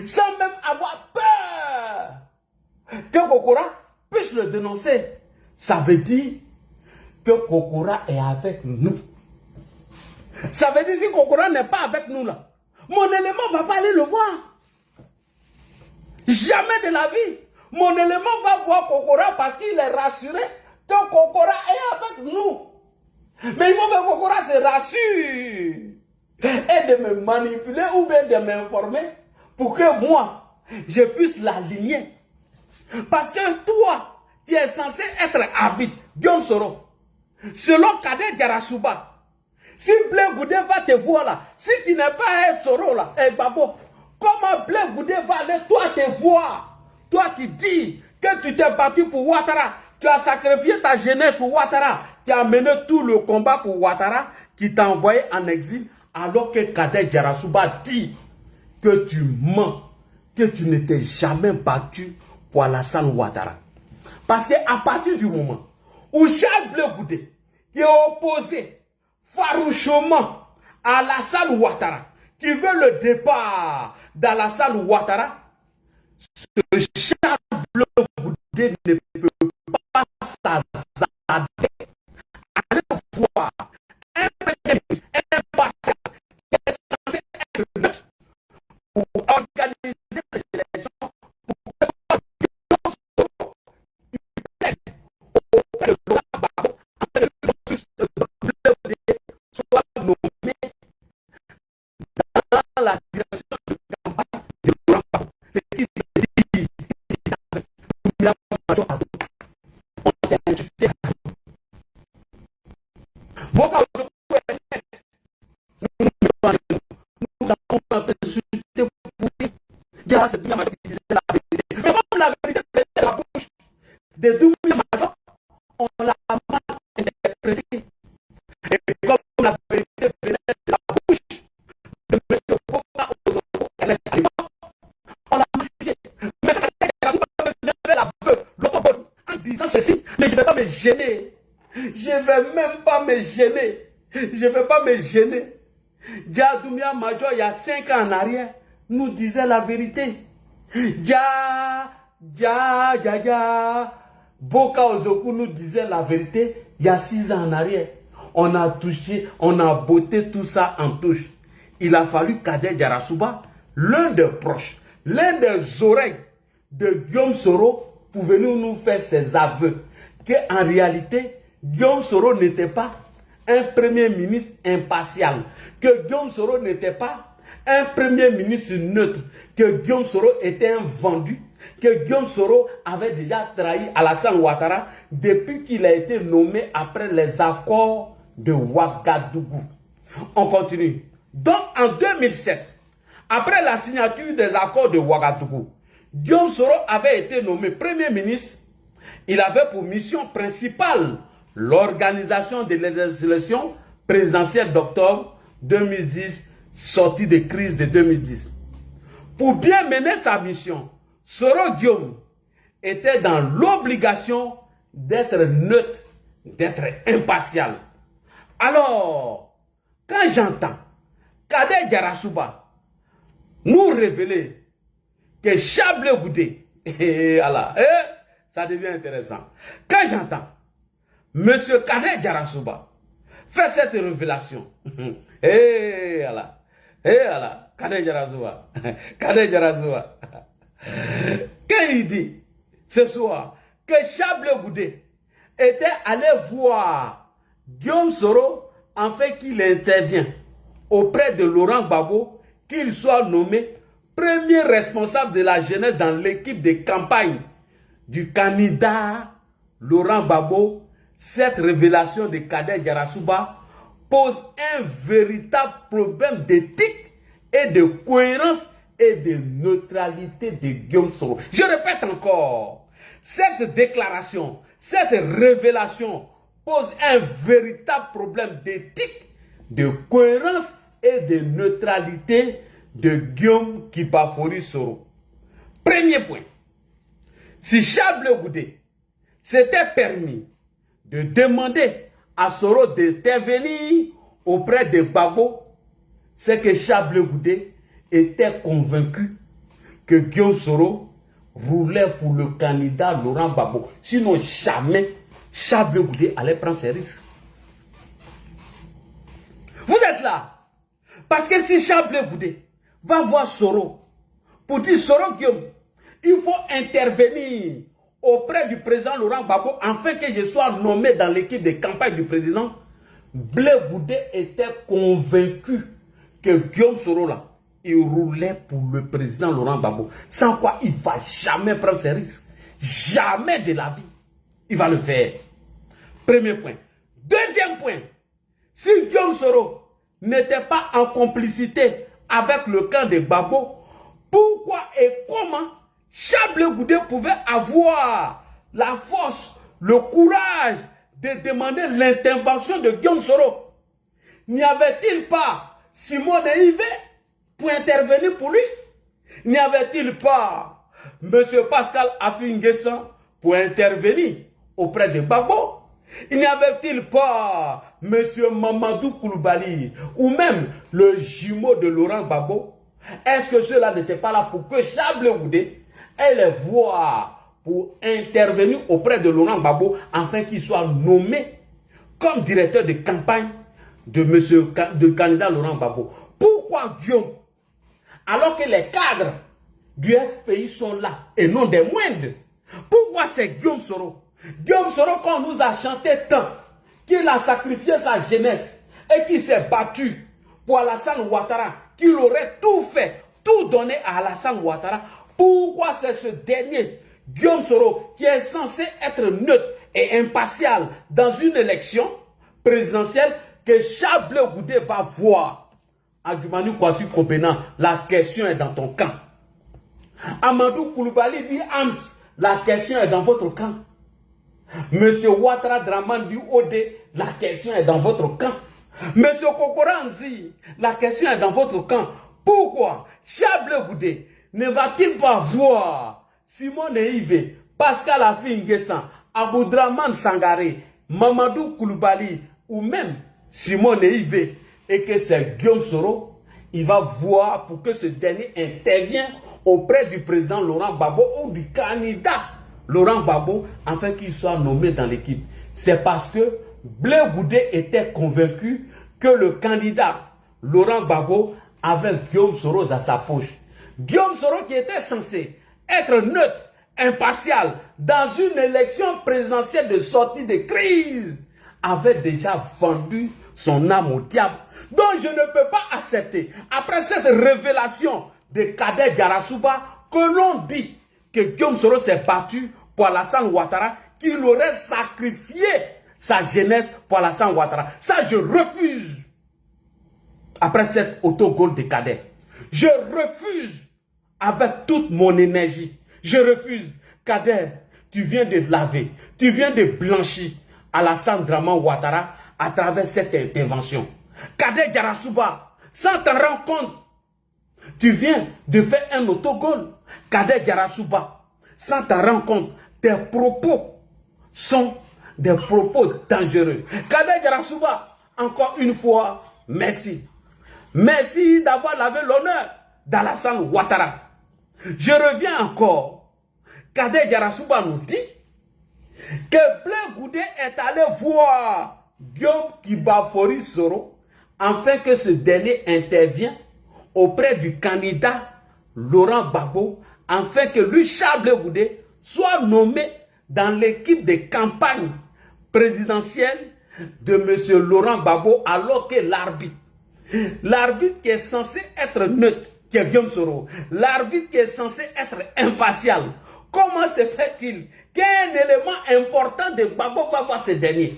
sans même avoir peur que Kokora puisse le dénoncer. Ça veut dire que Kokora est avec nous. Ça veut dire que si Kokora n'est pas avec nous là, mon élément ne va pas aller le voir. Jamais de la vie. Mon élément va voir Kokora parce qu'il est rassuré que Kokora est avec nous. Mais il faut que Kokora se rassure et de me manipuler ou bien de m'informer pour que moi, je puisse l'aligner. Parce que toi, tu es censé être arbitre, Guillaume Soro. Selon Kader Djarasouba, si Blé Goudé va te voir là, si tu n'es pas un Soro là, Babo, comment Blé Goudé va aller toi te voir? Toi tu dis que tu t'es battu pour Ouattara, tu as sacrifié ta jeunesse pour Ouattara, tu as mené tout le combat pour Ouattara qui t'a envoyé en exil, alors que Kader Djarasouba dit que tu mens, que tu ne t'es jamais battu pour Alassane Ouattara. Parce qu'à partir du moment où Charles Blé Goudé, qui est opposé farouchement à Alassane Ouattara, qui veut le départ d'Alassane Ouattara, ce Charles Blé Goudé ne peut pas s'azarder à aller voir un Je ne vais même pas me gêner. Je ne vais pas me gêner. Djadoumia Major, il y a 5 ans en arrière, nous disait la vérité. Boka Ozoku nous disait la vérité il y a 6 ans en arrière. On a touché, on a botté tout ça en touche. Il a fallu Kader Djarasouba, l'un des proches, l'un des oreilles de Guillaume Soro, pour venir nous faire ses aveux. Qu'en réalité, Guillaume Soro n'était pas un premier ministre impartial. Que Guillaume Soro n'était pas un premier ministre neutre. Que Guillaume Soro était un vendu. Que Guillaume Soro avait déjà trahi Alassane Ouattara depuis qu'il a été nommé après les accords de Ouagadougou. On continue. Donc en 2007, après la signature des accords de Ouagadougou, Guillaume Soro avait été nommé Premier ministre. Il avait pour mission principale l'organisation des élections présidentielles d'octobre 2010, sortie de crise de 2010. Pour bien mener sa mission, Soro Guillaume était dans l'obligation d'être neutre, d'être impartial. Alors, quand j'entends Kader Djarasouba nous révéler que Chablé Goudé, ça devient intéressant. Quand j'entends M. Kader Djarasouba faire cette révélation, Kader Djarasouba, quand il dit ce soir que Chablé Goudé était allé voir Guillaume Soro afin qu'il intervienne auprès de Laurent Gbagbo, qu'il soit nommé premier responsable de la jeunesse dans l'équipe de campagne du candidat Laurent Gbagbo, cette révélation de Kader Djarasouba pose un véritable problème d'éthique et de cohérence et de neutralité de Guillaume Soro. Je répète encore, cette déclaration, cette révélation pose un véritable problème d'éthique, de cohérence et de neutralité de Guillaume Kipafori Soro. Premier point, si Chablé Goudé s'était permis de demander à Soro d'intervenir auprès de Gbagbo, c'est que Chablé Goudé était convaincu que Guillaume Soro roulait pour le candidat Laurent Gbagbo. Sinon, jamais Chablé Goudé allait prendre ses risques. Vous êtes là. Parce que si Chablé Goudé va voir Soro pour dire Soro Guillaume, il faut intervenir auprès du président Laurent Gbagbo afin que je sois nommé dans l'équipe de campagne du président, Blé Goudé était convaincu que Guillaume Soro là, il roulait pour le président Laurent Gbagbo. Sans quoi il ne va jamais prendre ses risques. Jamais de la vie. Il va le faire. Premier point. Deuxième point. Si Guillaume Soro n'était pas en complicité avec le camp de Gbagbo, pourquoi et comment Chablé Goudé pouvait avoir la force, le courage de demander l'intervention de Guillaume Soro? N'y avait-il pas Simone Yves pour intervenir pour lui? N'y avait-il pas M. Pascal Affi-N'Guessan pour intervenir auprès de Gbagbo? Il n'y avait-il pas M. Mamadou Koulibaly ou même le jumeau de Laurent Gbagbo? Est-ce que ceux-là n'étaient pas là pour que Chablé Goudé ait les voix pour intervenir auprès de Laurent Gbagbo afin qu'il soit nommé comme directeur de campagne de candidat Laurent Gbagbo? Pourquoi Guillaume, alors que les cadres du FPI sont là et non des moindres, pourquoi c'est Guillaume Soro? Guillaume Soro, qu'on nous a chanté tant, qu'il a sacrifié sa jeunesse et qu'il s'est battu pour Alassane Ouattara, qu'il aurait tout fait, tout donné à Alassane Ouattara. Pourquoi c'est ce dernier, Guillaume Soro, qui est censé être neutre et impartial dans une élection présidentielle, que Chablé Goudé va voir? Adjumani Kwasi Kobena, la question est dans ton camp. Amadou Koulibaly dit Ams, la question est dans votre camp. Monsieur Ouattara Draman du OD, la question est dans votre camp. Monsieur Kokoranzi, la question est dans votre camp. Pourquoi Chablé Goudé ne va-t-il pas voir Simone Yves, Pascal Affi-N'Guessan, Aboudraman Sangaré Mamadou Koulibaly ou même Simon Neive et que c'est Guillaume Soro, il va voir pour que ce dernier intervienne auprès du président Laurent Gbagbo ou du candidat Laurent Gbagbo afin qu'il soit nommé dans l'équipe. C'est parce que Blaise Goudé était convaincu que le candidat Laurent Gbagbo avait Guillaume Soro dans sa poche. Guillaume Soro qui était censé être neutre, impartial, dans une élection présidentielle de sortie de crise, avait déjà vendu son âme au diable. Donc je ne peux pas accepter, après cette révélation de Kader Djarasouba, que l'on dit que Guillaume Soro s'est battu pour Alassane Ouattara, qu'il aurait sacrifié sa jeunesse pour Alassane Ouattara. Ça, je refuse. Après cette autogol de Kader, je refuse avec toute mon énergie. Je refuse. Kader, tu viens de laver, tu viens de blanchir Alassane Draman Ouattara à travers cette intervention. Kader Djarasouba, sans t'en rendre compte, tu viens de faire un autogol. Kader Djarasouba, sans t'en rendre compte, tes propos sont des propos dangereux. Kader Djarasouba, encore une fois, merci. Merci d'avoir lavé l'honneur d'Alassane Ouattara. Je reviens encore. Kader Djarasouba nous dit que Blaise Goudé est allé voir Guillaume Kibafori Soro afin que ce dernier intervienne auprès du candidat Laurent Gbagbo afin que lui, Charles Blaise Goudé, soit nommé dans l'équipe de campagne présidentielle de M. Laurent Gbagbo alors que l'arbitre qui est censé être neutre, qui est Guillaume Soro, l'arbitre qui est censé être impartial, comment se fait-il qu'un élément important de Gbagbo va voir ce dernier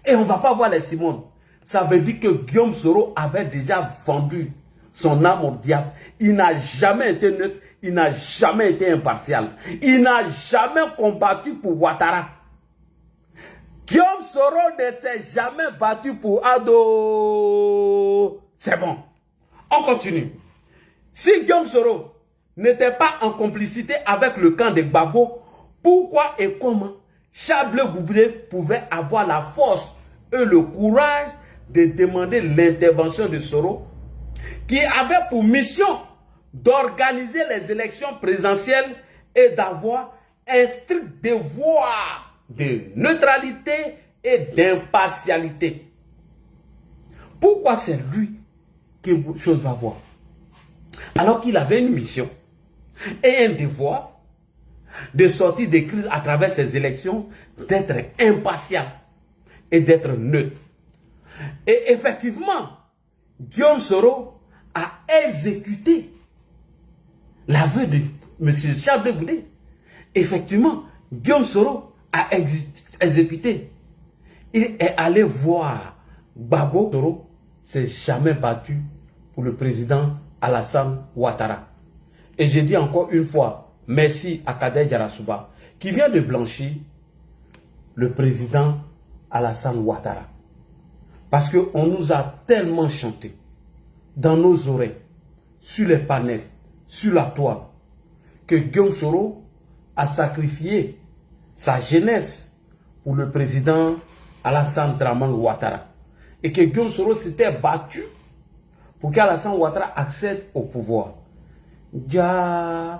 et on ne va pas voir les Simone? Ça veut dire que Guillaume Soro avait déjà vendu son âme au diable. Il n'a jamais été neutre, il n'a jamais été impartial. Il n'a jamais combattu pour Ouattara. Guillaume Soro ne s'est jamais battu pour Ado. C'est bon. On continue. Si Guillaume Soro n'était pas en complicité avec le camp de Gbagbo, pourquoi et comment Charles Blaise Goudé pouvait avoir la force et le courage de demander l'intervention de Soro, qui avait pour mission d'organiser les élections présidentielles et d'avoir un strict devoir de neutralité et d'impartialité? Pourquoi c'est lui que chose va voir? Alors qu'il avait une mission et un devoir de sortir des crises à travers ces élections, d'être impartial et d'être neutre. Et effectivement, Guillaume Soro a exécuté l'aveu de M. Charles Blaise Goudé. Effectivement, Guillaume Soro a exécuté. Il est allé voir Gbagbo. Soro s'est jamais battu pour le président Alassane Ouattara. Et je dis encore une fois, merci à Kader Djarasouba, qui vient de blanchir le président Alassane Ouattara. Parce qu'on nous a tellement chanté dans nos oreilles, sur les panels, sur la toile, que Guillaume Soro a sacrifié sa jeunesse pour le président Alassane Draman Ouattara. Et que Guillaume Soro s'était battu pour qu'Alassane Ouattara accède au pouvoir. Guillaume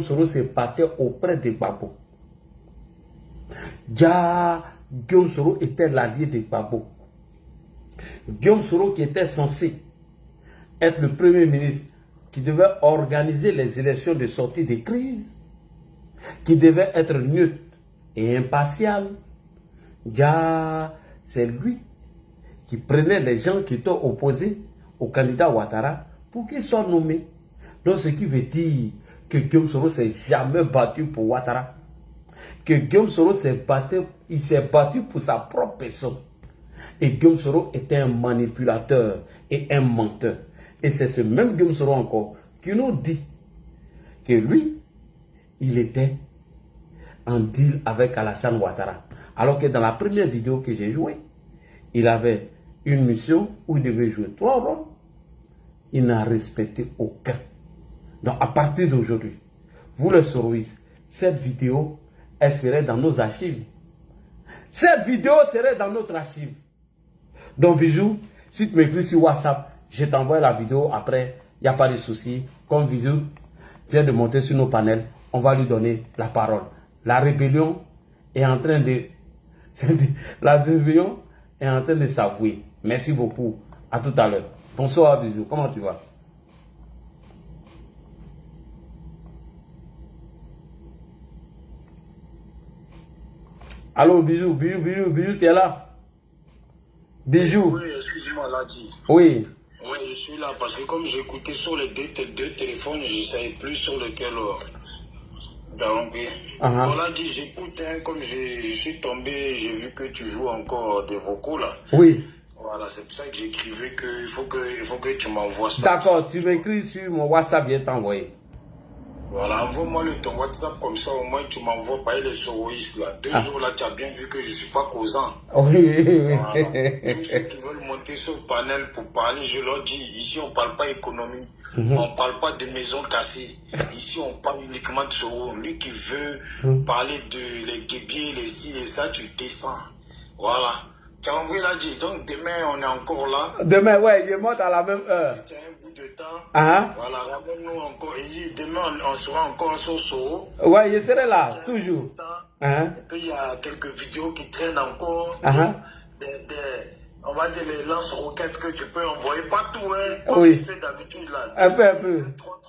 Soro se battait auprès de Gbagbo. Guillaume Soro était l'allié de Gbagbo. Guillaume Soro qui était censé être le premier ministre, qui devait organiser les élections de sortie de crise, qui devait être neutre et impartial. C'est lui qui prenait les gens qui étaient opposés au candidat Ouattara pour qu'il soit nommé. Donc ce qui veut dire que Guillaume Soro ne s'est jamais battu pour Ouattara. Que Guillaume Soro s'est battu pour sa propre personne. Et Guillaume Soro était un manipulateur et un menteur. Et c'est ce même Guillaume Soro encore qui nous dit que lui, il était en deal avec Alassane Ouattara. Alors que dans la première vidéo que j'ai jouée, il avait une mission où il devait jouer 3 rôles. Il n'a respecté aucun. Donc à partir d'aujourd'hui, vous les soroïstes, cette vidéo, elle serait dans nos archives. Cette vidéo serait dans notre archive. Donc, Bijou, si tu m'écris sur WhatsApp, je t'envoie la vidéo après. Il n'y a pas de souci. Comme Bijou vient de monter sur nos panels, on va lui donner la parole. La rébellion est en train de... La rébellion est en train de s'avouer. Merci beaucoup. À tout à l'heure. Bonsoir, Bijou. Comment tu vas? Allô, Bijou, Bijou, tu es là? Bijou. Oui, excuse-moi, Ladi. Oui. Oui, je suis là parce que comme j'écoutais sur les deux téléphones, je ne savais plus sur lequel Voilà, dit, j'écoute, hein, comme je suis tombé, j'ai vu que tu joues encore des vocaux là. Oui. Voilà, c'est pour ça que j'écrivais qu'il faut que tu m'envoies ça. D'accord, tu m'écris sur mon WhatsApp, je vais t'envoyer. Voilà, envoie-moi ton WhatsApp comme ça, au moins tu m'envoies pas les soroïstes là. 2 jours là, tu as bien vu que je ne suis pas causant. Oui. Voilà. Tous ceux qui veulent monter sur le panel pour parler, je leur dis, ici on ne parle pas économie, on ne parle pas de maisons cassées. Ici on parle uniquement de Soro. Lui qui veut parler de les guébiers, les ci et ça, tu descends. Voilà. Tu as compris là, dit. Donc demain on est encore là. Demain, ouais, je monte à la même heure. Tu as un bout de temps. Voilà, ramène-nous encore. Il dit, demain on sera encore sur Soro. Ouais, je serai là, toujours. Et puis il y a quelques vidéos qui traînent encore. On va dire les lance-roquettes que tu peux envoyer partout, hein, comme tu fais d'habitude là. Un peu. 3.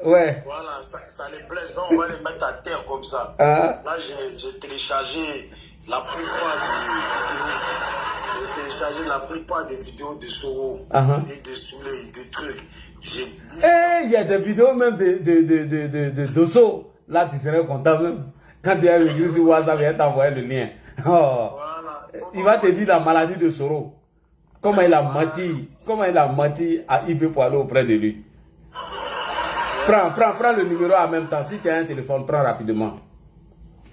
Ouais. Voilà, ça les blesse, donc on va les mettre à terre comme ça. Là, j'ai téléchargé la plupart des vidéos de Soro et de Souley, des trucs. Il y a des vidéos même de Dosso. Là, tu serais content même. Quand tu as vu sur WhatsApp, il va t'envoyer le lien. Voilà. Il va te dire la maladie de Soro. Comment il a menti à IB pour aller auprès de lui. Prends le numéro en même temps. Si tu as un téléphone, prends rapidement.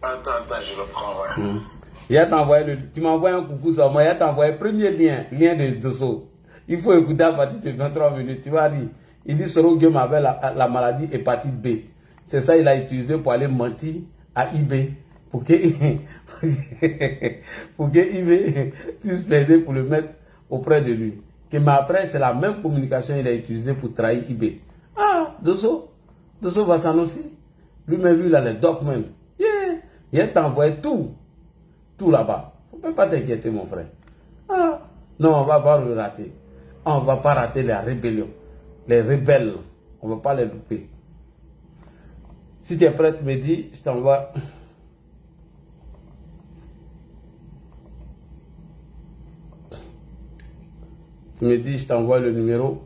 Attends, je le prends, ouais. Tu m'envoies un coucou sur moi, il va t'envoyer le premier lien de Dosso. Il faut écouter à partir de 23 minutes. Tu vas dire, il dit Soro Guillaume avait la maladie hépatite B. C'est ça qu'il a utilisé pour aller mentir à IB. Pour que IB puisse plaider pour le mettre auprès de lui. Mais après, c'est la même communication qu'il a utilisée pour trahir IB. Dosso va s'en aussi. Lui-même, il a les documents. Il a envoyé tout là-bas. Il ne faut même pas t'inquiéter, mon frère. Non, on ne va pas le rater. On ne va pas rater la rébellion. Les rebelles, on ne va pas les louper. Si tu es prêt, me dis, je t'envoie. Tu me dis, je t'envoie le numéro. De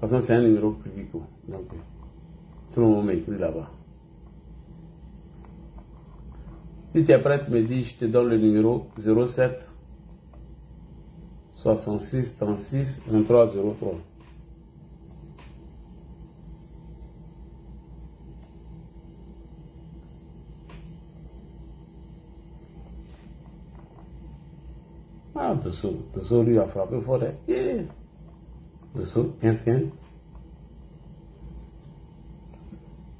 toute façon, c'est un numéro public. Donc, tout le monde m'écrit là-bas. Si tu es prêt, me dis, je te donne le numéro 07 66 36 23 03. Dosso lui a frappé fort. Dosso, 15-15.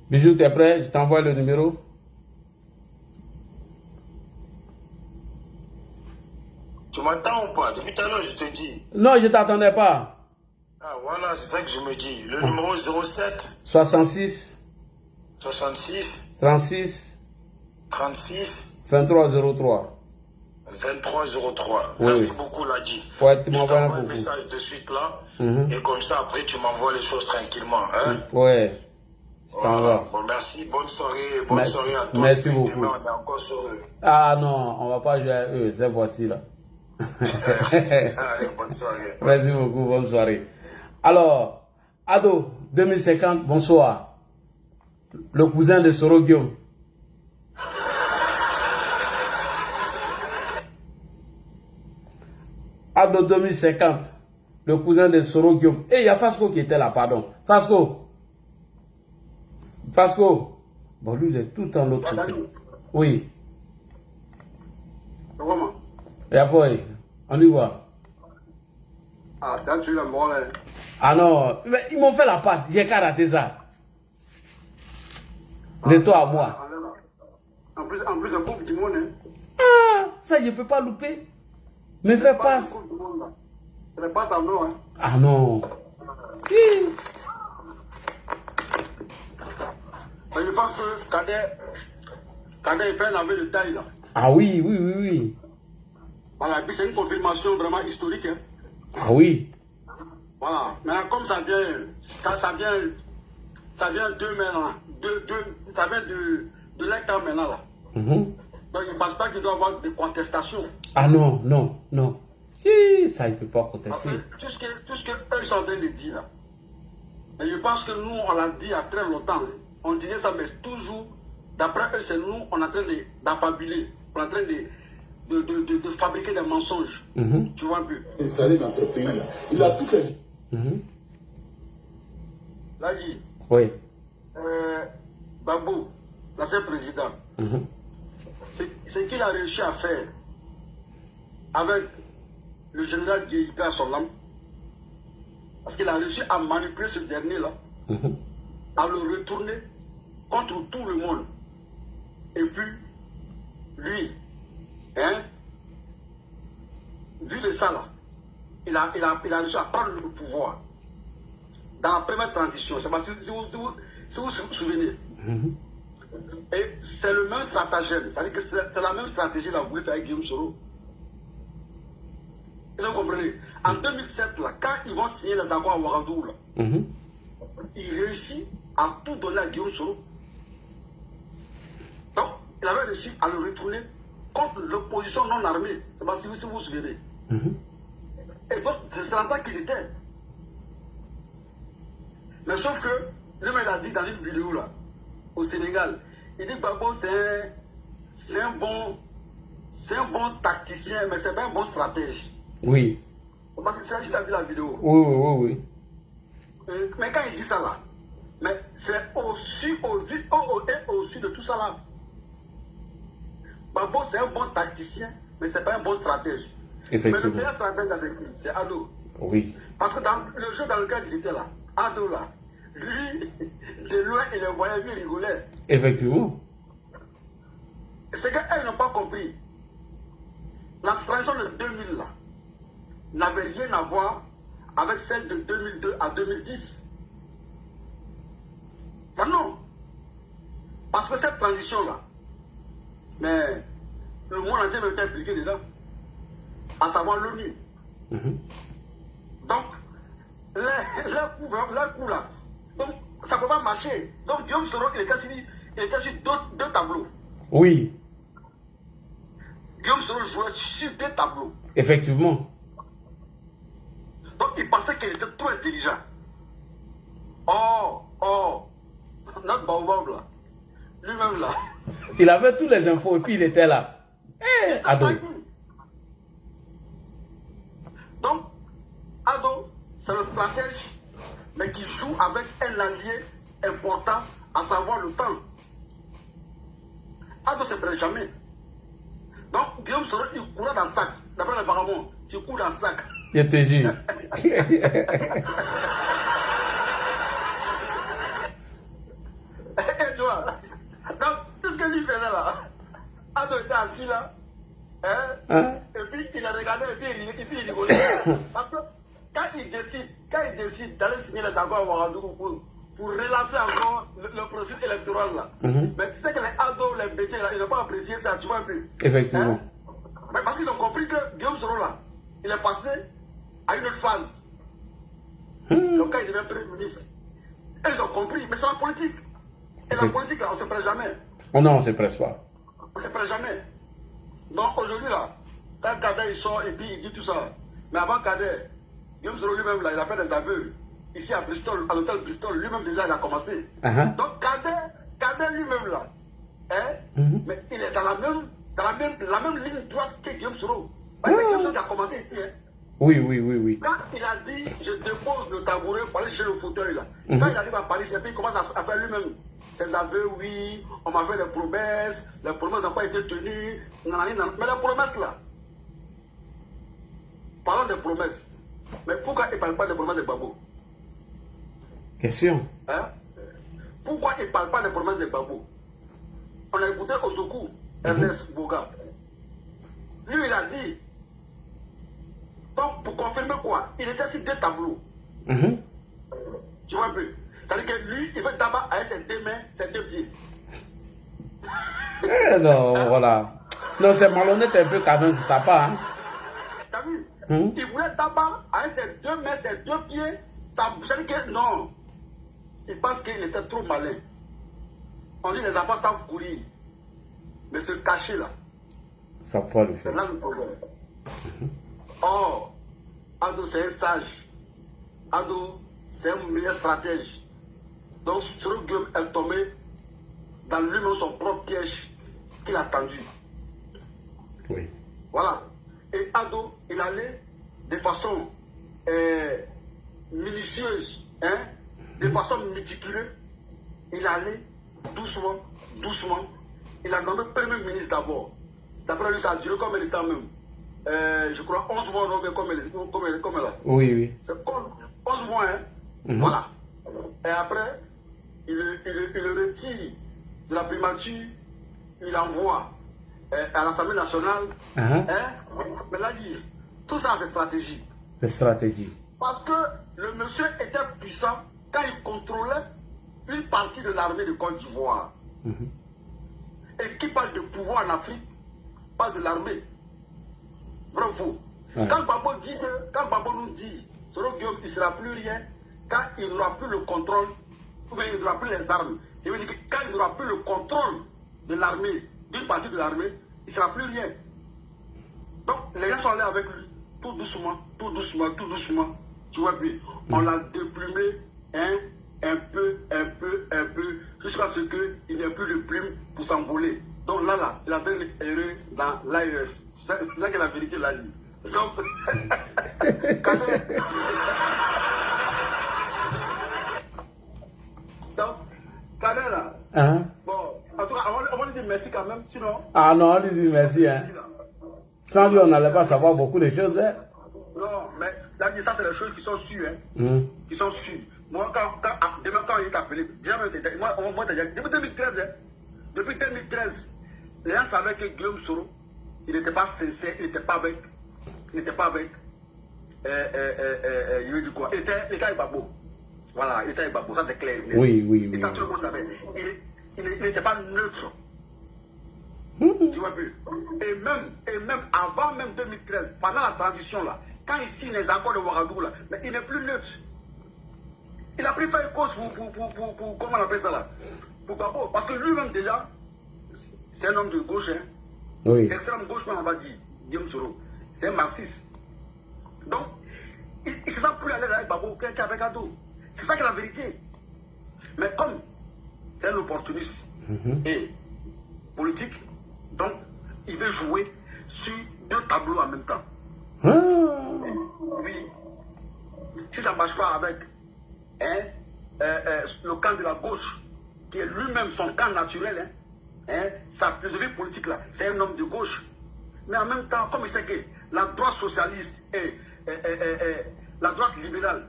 Bijou, tu es prêt? Je t'envoie le numéro. Tu m'entends ou pas? Depuis tout à l'heure, je te dis. Non, je ne t'attendais pas. Voilà, c'est ça que je me dis. Le numéro 07 66 66 36 36 23 03. 2303. Merci beaucoup, Ladi. Ouais, tu je m'envoies t'envoie un message de suite là. Et comme ça, après, tu m'envoies les choses tranquillement. Hein? Ouais. Voilà. Bon, merci. Bonne soirée. Bonne soirée à toi. Merci beaucoup. Demain, on est encore sur eux. Non, on ne va pas jouer à eux. Cette fois-ci là. Merci. Allez, bonne soirée. Merci beaucoup. Bonne soirée. Alors, Ado, 2050, bonsoir. Le cousin de Soro Guillaume. Ado 2050, le cousin de Soro Guillaume. Et il y a Fasco qui était là, pardon. Fasco. Bon, lui, il est tout en l'autre côté. Oui. Comment? Il y a Foy. On y voit. T'as tué la mort là. Non, mais ils m'ont fait la passe. J'ai qu'à rater ça. De toi à moi. En plus, c'est pour petit monde. Ah, ça, je ne peux pas louper. Me fais pas. Ce n'est pas ça, non. Hein. Ah non. Si. Mais je pense que Kader il fait un aveu de taille là. Ah oui, oui, oui, oui. Voilà, et puis c'est une confirmation vraiment historique. Hein. Ah oui. Voilà. Maintenant, comme ça vient, ça vient d'eux maintenant. Ça vient de l'État maintenant là. Donc je ne pense pas qu'il doit y avoir des contestations. Ah non, non, non. Si, ça, il ne peut pas Parce contester. que tout ce qu'eux sont en train de dire là. Et je pense que nous, on l'a dit il y a très longtemps. Hein. On disait ça, mais toujours, d'après eux, c'est nous, on est en train d'affabuler. On est en train de fabriquer des mensonges. Tu vois un peu. Installé dans ce pays-là. Il a toutes les... Là, il dit, Oui. Babou, l'ancien président, ce qu'il a réussi à faire avec le général Guéhipe à son âme, parce qu'il a réussi à manipuler ce dernier-là, à le retourner contre tout le monde. Et puis, lui, hein, vu de ça là, il a réussi à prendre le pouvoir. Dans la première transition, je ne sais pas si vous vous souvenez. Et c'est le même stratagème, c'est-à-dire que c'est la même stratégie là, vous voulez faire avec Guillaume Soro. Vous comprenez? En 2007, là, quand ils vont signer les accords à Ouagadougou, il réussit à tout donner à Guillaume Soro. Donc, il avait réussi à le retourner contre l'opposition non armée. Je ne sais pas si vous vous souvenez. Et donc, c'est dans ça qu'ils étaient. Mais sauf que, lui-même, il a dit dans une vidéo là, au Sénégal, il dit que Babo, c'est un bon tacticien, mais c'est pas un bon stratège. Oui. Parce que c'est là que tu as vu la vidéo. Oui, oui, oui. Mais quand il dit ça là, mais c'est au-dessus de tout ça là. Babo, c'est un bon tacticien, mais c'est pas un bon stratège. Mais le meilleur stratège, c'est Ado. Oui. Parce que dans le jeu dans lequel ils étaient là, Ado là, lui, de loin, il les voyait, lui, il rigolait. Effectivement. C'est qu'eux n'ont pas compris. La transition de 2000 là n'avait rien à voir avec celle de 2002 à 2010. Ah non. Parce que cette transition là, mais le monde entier était impliqué dedans, à savoir l'ONU. Donc, les coups là, donc ça ne peut pas marcher. Donc Guillaume Soro, il était sur deux tableaux. Oui. Guillaume Soro jouait sur deux tableaux. Effectivement. Donc il pensait qu'il était trop intelligent. Oh, notre baobab là, lui-même là. Il avait toutes les infos et puis il était là. Ado. Donc, Ado, c'est le stratège, mais qui joue avec un allié important, à savoir le temps. Ado se prête jamais. Donc, Guillaume Soro, il courait dans le sac. D'après les Baramons, tu cours dans le sac. Je te jure. Tu vois? Donc, tout ce que lui faisait là, Ado était assis là, et puis il a regardé, et puis il rigolait. Parce que quand il décide d'aller signer les accords à Ouagadougou pour relancer encore le processus électoral là, mais tu sais que les ados, les bêtises là, ils n'ont pas apprécié ça, tu vois un peu. Effectivement. Mais parce qu'ils ont compris que Guillaume Soro là, il est passé à une autre phase. Donc quand il devient premier ministre, ils ont compris, mais c'est la politique. Et la politique là, on ne se prête jamais. Oh non, on ne se presse pas. On ne se prête jamais. Donc aujourd'hui là, quand Kader il sort et puis il dit tout ça, mais avant Kader, Guillaume Soro lui-même là, il a fait des aveux. Ici à Bristol, à l'hôtel Bristol, lui-même déjà il a commencé. Donc Kader lui-même là, mais il est dans la même ligne droite que Guillaume Soro. Parce que Guillaume Soro a commencé ici. Oui. Quand il a dit je dépose le tabouret pour aller chercher le fauteuil là, quand il arrive à Paris, il commence à faire lui-même ses aveux, oui, on m'a fait des promesses, les promesses n'ont pas été tenues, mais les promesses là, parlons des promesses, mais pourquoi il ne parle pas des promesses de Babo? Question. Pourquoi il ne parle pas des promesses de Babo? On a écouté Osoku, Ernest Boga. Lui, il a dit. Donc, pour confirmer quoi? Il était sur 2 tableaux. Tu vois un peu? C'est-à-dire que lui, il veut d'abord avec ses 2 mains, ses 2 pieds. Non, voilà. Non, c'est malhonnête un peu quand même, c'est ça pas. Hein? T'as vu? Il voulait d'abord avec ses 2 mains, ses 2 pieds. Ça veut dire que non. Il pense qu'il était trop malin. On dit les enfants savent courir. Mais se cacher là. Ça peut le faire. C'est là le problème. Or, Ado c'est un sage. Ado c'est un meilleur stratège. Donc Soro Guillaume est tombé dans lui-même son propre piège qu'il a tendu. Oui. Voilà. Et Ado, il allait de façon minutieuse, hein, de façon méticuleuse. Il allait doucement, doucement. Il a nommé Premier ministre d'abord. D'après lui, ça a duré combien de temps même? Je crois 11 mois, non, comme là. Oui, oui. C'est 11 mois, hein. Voilà. Et après, il le retire de la primature, il envoie à l'Assemblée nationale. Hein? Mais là, dit, tout ça, c'est stratégie. C'est stratégie. Parce que le monsieur était puissant quand il contrôlait une partie de l'armée de Côte d'Ivoire. Et qui parle de pouvoir en Afrique, parle de l'armée. Bravo. Quand Babo dit quand Babo nous dit, Soro Guillaume, il ne sera plus rien, quand il n'aura plus le contrôle, ou bien il n'aura plus les armes. Je veux dire que quand il n'aura plus le contrôle de l'armée, d'une partie de l'armée, il ne sera plus rien. Donc les gens sont allés avec lui, tout doucement, tout doucement, tout doucement. Tu vois bien, on l'a déplumé, hein, un peu, jusqu'à ce qu'il n'y ait plus de plume pour s'envoler. Donc là, il a fait l'erreur dans l'AES. C'est ça que la vérité l'a dit. Donc, Kader là. Bon, en tout cas, on va lui dire merci quand même, sinon. Ah non, on lui dit merci. Hein. Sans lui, on n'allait pas savoir beaucoup de choses. Hein. Non, mais là, ça, c'est les choses qui sont sûres. Hein, qui sont sûres. Moi, demain, quand il est appelé, moi, depuis 2013, hein, depuis 2013, les gens savaient que Guillaume Soro, il n'était pas sincère, il n'était pas avec, il veut dire quoi, il était avec Babo. Voilà, il était avec Babo, ça c'est clair. Oui. Et ça, tout le monde savait. Il n'était pas neutre. Tu vois plus. Et même avant même 2013, pendant la transition là, quand il signe les accords de Ouagadougou là, mais il n'est plus neutre. Il a pris faire cause pour comment on appelle ça là, pour Babo. Parce que lui-même déjà, c'est un homme de gauche, hein. Oui. Extrême gauche, on va dire, Guillaume Soro. C'est un marxiste. Donc, il ne se sent plus à l'aise avec Babo qu'avec Ado. C'est ça qui est la vérité. Mais comme c'est un opportuniste et politique, donc il veut jouer sur 2 tableaux en même temps. Oui. Si ça ne marche pas avec le camp de la gauche, qui est lui-même son camp naturel, sa philosophie politique là, c'est un homme de gauche. Mais en même temps, comme il sait que la droite socialiste et la droite libérale,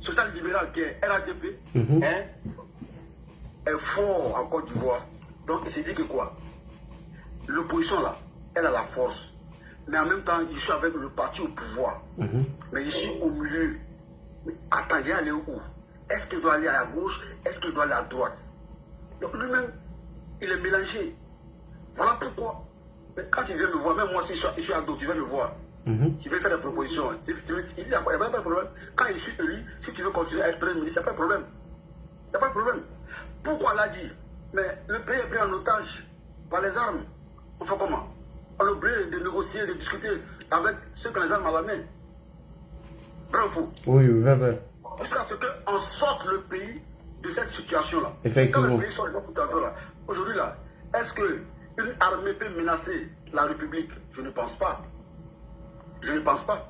social-libérale qui est RADP, est fort en Côte d'Ivoire. Donc il s'est dit que quoi? L'opposition là, elle a la force. Mais en même temps, je suis avec le parti au pouvoir. Mais je suis au milieu. Mais attends, il va aller où? Est-ce qu'il doit aller à gauche? Est-ce qu'il doit aller à droite? Donc lui-même, il est mélangé. Voilà pourquoi. Mais quand il vient me voir, même moi si je suis à dos, tu viens me voir. Tu veux faire des propositions. Il dit, il n'y a pas de problème. Quand je suis élu, si tu veux continuer à être Premier ministre, il n'y a pas de problème. Il n'y a pas de problème. Pourquoi l'a dit? Mais le pays est pris en otage par les armes. On fait comment? On est obligé de négocier, de discuter avec ceux qui ont les armes à la main. Bravo. Oui, vraiment. Jusqu'à ce qu'on sorte le pays de cette situation-là. Effectivement. Quand le pays sort de cette situation-là, aujourd'hui, là, est-ce qu'une armée peut menacer la République? Je ne pense pas. Je ne pense pas.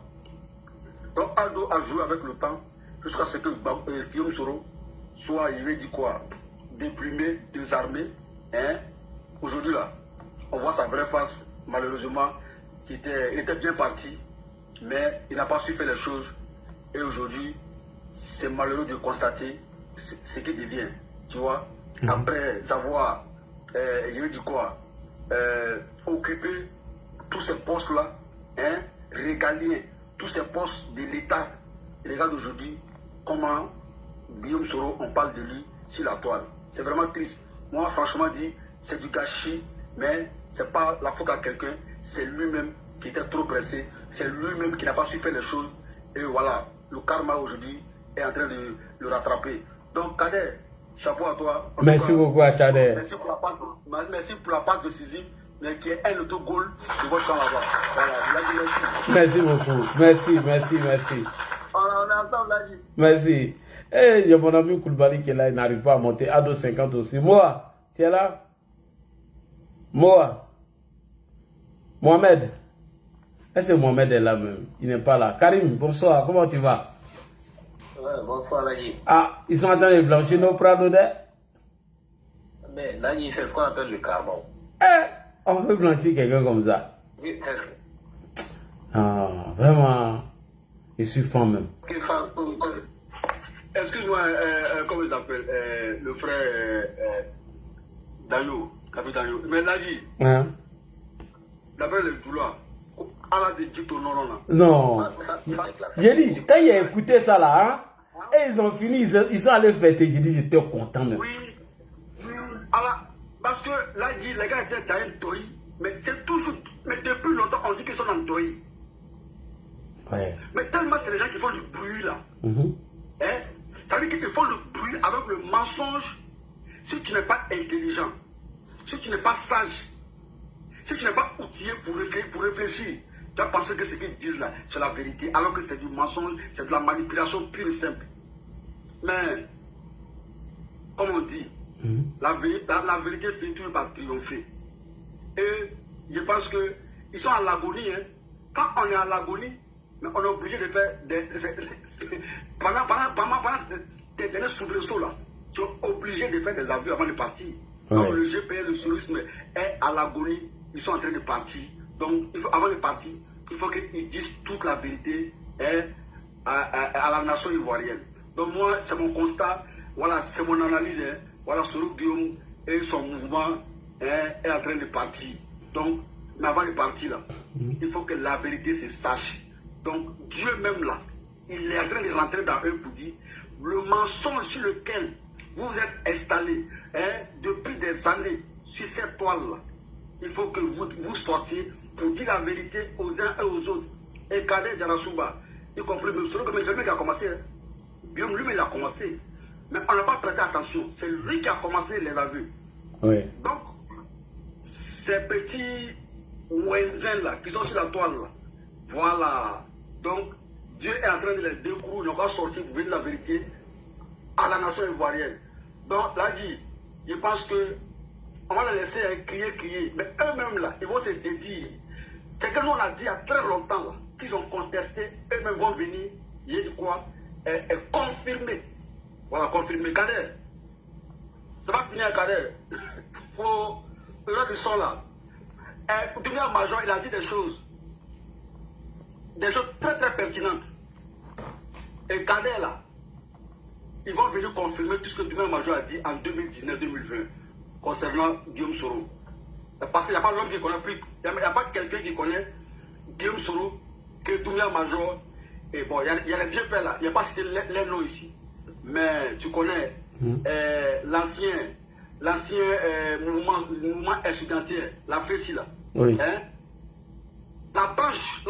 Donc, Ado a joué avec le temps jusqu'à ce que Guillaume Soro soit, il veut dire quoi, déprimé, désarmé. Aujourd'hui, là, on voit sa vraie face, malheureusement, il était bien parti, mais il n'a pas su faire les choses. Et aujourd'hui, c'est malheureux de constater ce qu'il devient, tu vois, après avoir, je veux dire quoi, occupé tous ces postes-là, hein, régaliens, tous ces postes de l'État. Regarde aujourd'hui comment Guillaume Soro, on parle de lui sur la toile. C'est vraiment triste. Moi, franchement dit, c'est du gâchis, mais c'est pas la faute à quelqu'un, c'est lui-même qui était trop pressé, c'est lui-même qui n'a pas su faire les choses. Et voilà, le karma aujourd'hui est en train de le rattraper. Donc, Kader, chapeau à toi. Merci beaucoup à Kader. Merci pour la passe décisive, mais qui est un autogol de votre camp là-bas. Voilà, merci beaucoup. Merci. On est ensemble, là, dit. Merci. Et il y a mon ami Koulibaly qui est là, il n'arrive pas à monter. Ado 50 aussi. Moi, tu es là? Moi. Mohamed. Est-ce que Mohamed est là même? Il n'est pas là. Karim, bonsoir. Comment tu vas? Ouais, bonsoir, Nagui. Ah, ils sont en train de blanchir nos prados de... Mais Nagui, c'est ce qu'on appelle le carbone. On peut blanchir quelqu'un comme ça. Oui, c'est ça. Ah, vraiment. Je suis fan même. Excuse-moi, comment il s'appelle le frère Dayo, capitaine Dayo. Mais Nagui, Hein? d'après le douleur, Allah de dit au non, là. Non. J'ai dit, quand il a écouté ça là, hein, et ils ont fini, ils sont allés fêter. J'ai dit, j'étais content même. Oui. Allah, parce que là, il dit, les gars étaient dans un toy, mais c'est toujours, mais depuis longtemps, on dit qu'ils sont dans le toy. Ouais. Mais tellement c'est les gens qui font du bruit là. Hein? Ça veut dire qu'ils font le bruit avec le mensonge. Si tu n'es pas intelligent, si tu n'es pas sage, si tu n'es pas outillé pour réfléchir, tu vas penser que ce qu'ils disent là, c'est la vérité, alors que c'est du mensonge, c'est de la manipulation pure et simple. Mais, comme on dit, la vérité finit toujours par triompher. Et je pense qu'ils sont à l'agonie. Hein. Quand on est à l'agonie, mais on est obligé de faire pendant des derniers soubresauts là, tu es obligé de faire des aveux avant de partir. Ouais. Donc le GPS, le tourisme est à l'agonie, ils sont en train de partir. Donc avant de partir, il faut qu'ils disent toute la vérité à la nation ivoirienne. Donc moi, c'est mon constat, voilà, c'est mon analyse. Hein. Voilà, Soro Guillaume et son mouvement est en train de partir. Donc, mais avant de partir là, il faut que la vérité se sache. Donc Dieu même là, il est en train de rentrer dans eux pour dire le mensonge sur lequel vous êtes installés depuis des années sur cette toile là. Il faut que vous sortiez pour dire la vérité aux uns et aux autres. Et Kader Djarasouba, y compris M. C'est lui qui a commencé. Guillaume lui-même il a commencé. Mais on n'a pas prêté attention. C'est lui qui a commencé les aveux. Oui. Donc, ces petits Wenzen là qui sont sur la toile là, voilà. Donc, Dieu est en train de les découvrir, on va sortir pour dire la vérité à la nation ivoirienne. Donc, là, je pense que on va les laisser crier, mais eux-mêmes là, ils vont se dédier. C'est que nous, on a dit il y a très longtemps là, qu'ils ont contesté, eux-mêmes vont venir, il dit quoi, et confirmer. Voilà, confirmer. Kader, ça va finir à Kader. Faut, eux qui sont là. Dunia Major, il a dit des choses très très pertinentes. Et Kader là, ils vont venir confirmer tout ce que Dunia Major a dit en 2019-2020 concernant Guillaume Soro. Parce qu'il n'y a pas l'homme qui connaît plus, il n'y a pas quelqu'un qui connaît Guillaume Soro que Dunia Major. Et bon, il y a les vieux pères là, il n'y a pas cité les noms ici. Mais tu connais l'ancien mouvement estudiantin, la FESI là. Oui. Hein? La branche,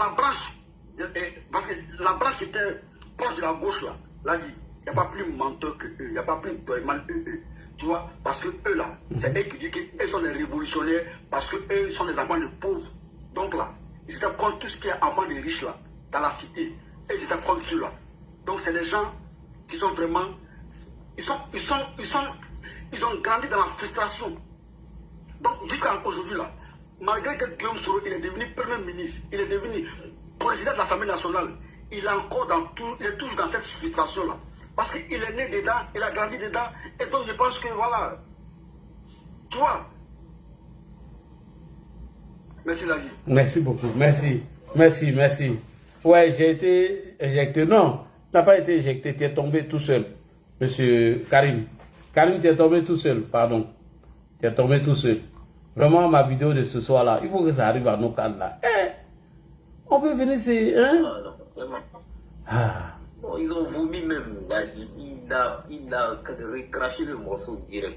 parce que la branche qui était proche de la gauche là, il n'y a pas plus menteur que eux, il n'y a pas plus doyman que eux. Tu vois, parce que eux là, c'est eux qui disent qu'ils sont des révolutionnaires, parce que eux sont des enfants de pauvres. Donc là, ils étaient contre tout ce qui est enfant des riches là, dans la cité. Et ils étaient contre ceux-là. Donc c'est des gens qui sont vraiment, ils ont grandi dans la frustration. Donc jusqu'à aujourd'hui là, malgré que Guillaume Soro il est devenu Premier ministre, il est devenu président de l'Assemblée nationale, il est toujours dans cette frustration là. Parce qu'il est né dedans, il a grandi dedans, et donc je pense que voilà, tu vois. Merci la vie. Merci beaucoup, merci. Ouais, j'ai été éjecté. Non, tu n'as pas été éjecté, tu es tombé tout seul. Monsieur Karim. Karim, tu es tombé tout seul, pardon. Tu es tombé tout seul. Vraiment, ma vidéo de ce soir-là, il faut que ça arrive à nos cannes là. On peut venir, c'est... Hein? Ah, non, vraiment. Ah. Bon, ils ont vomi même. Il a craché le morceau direct.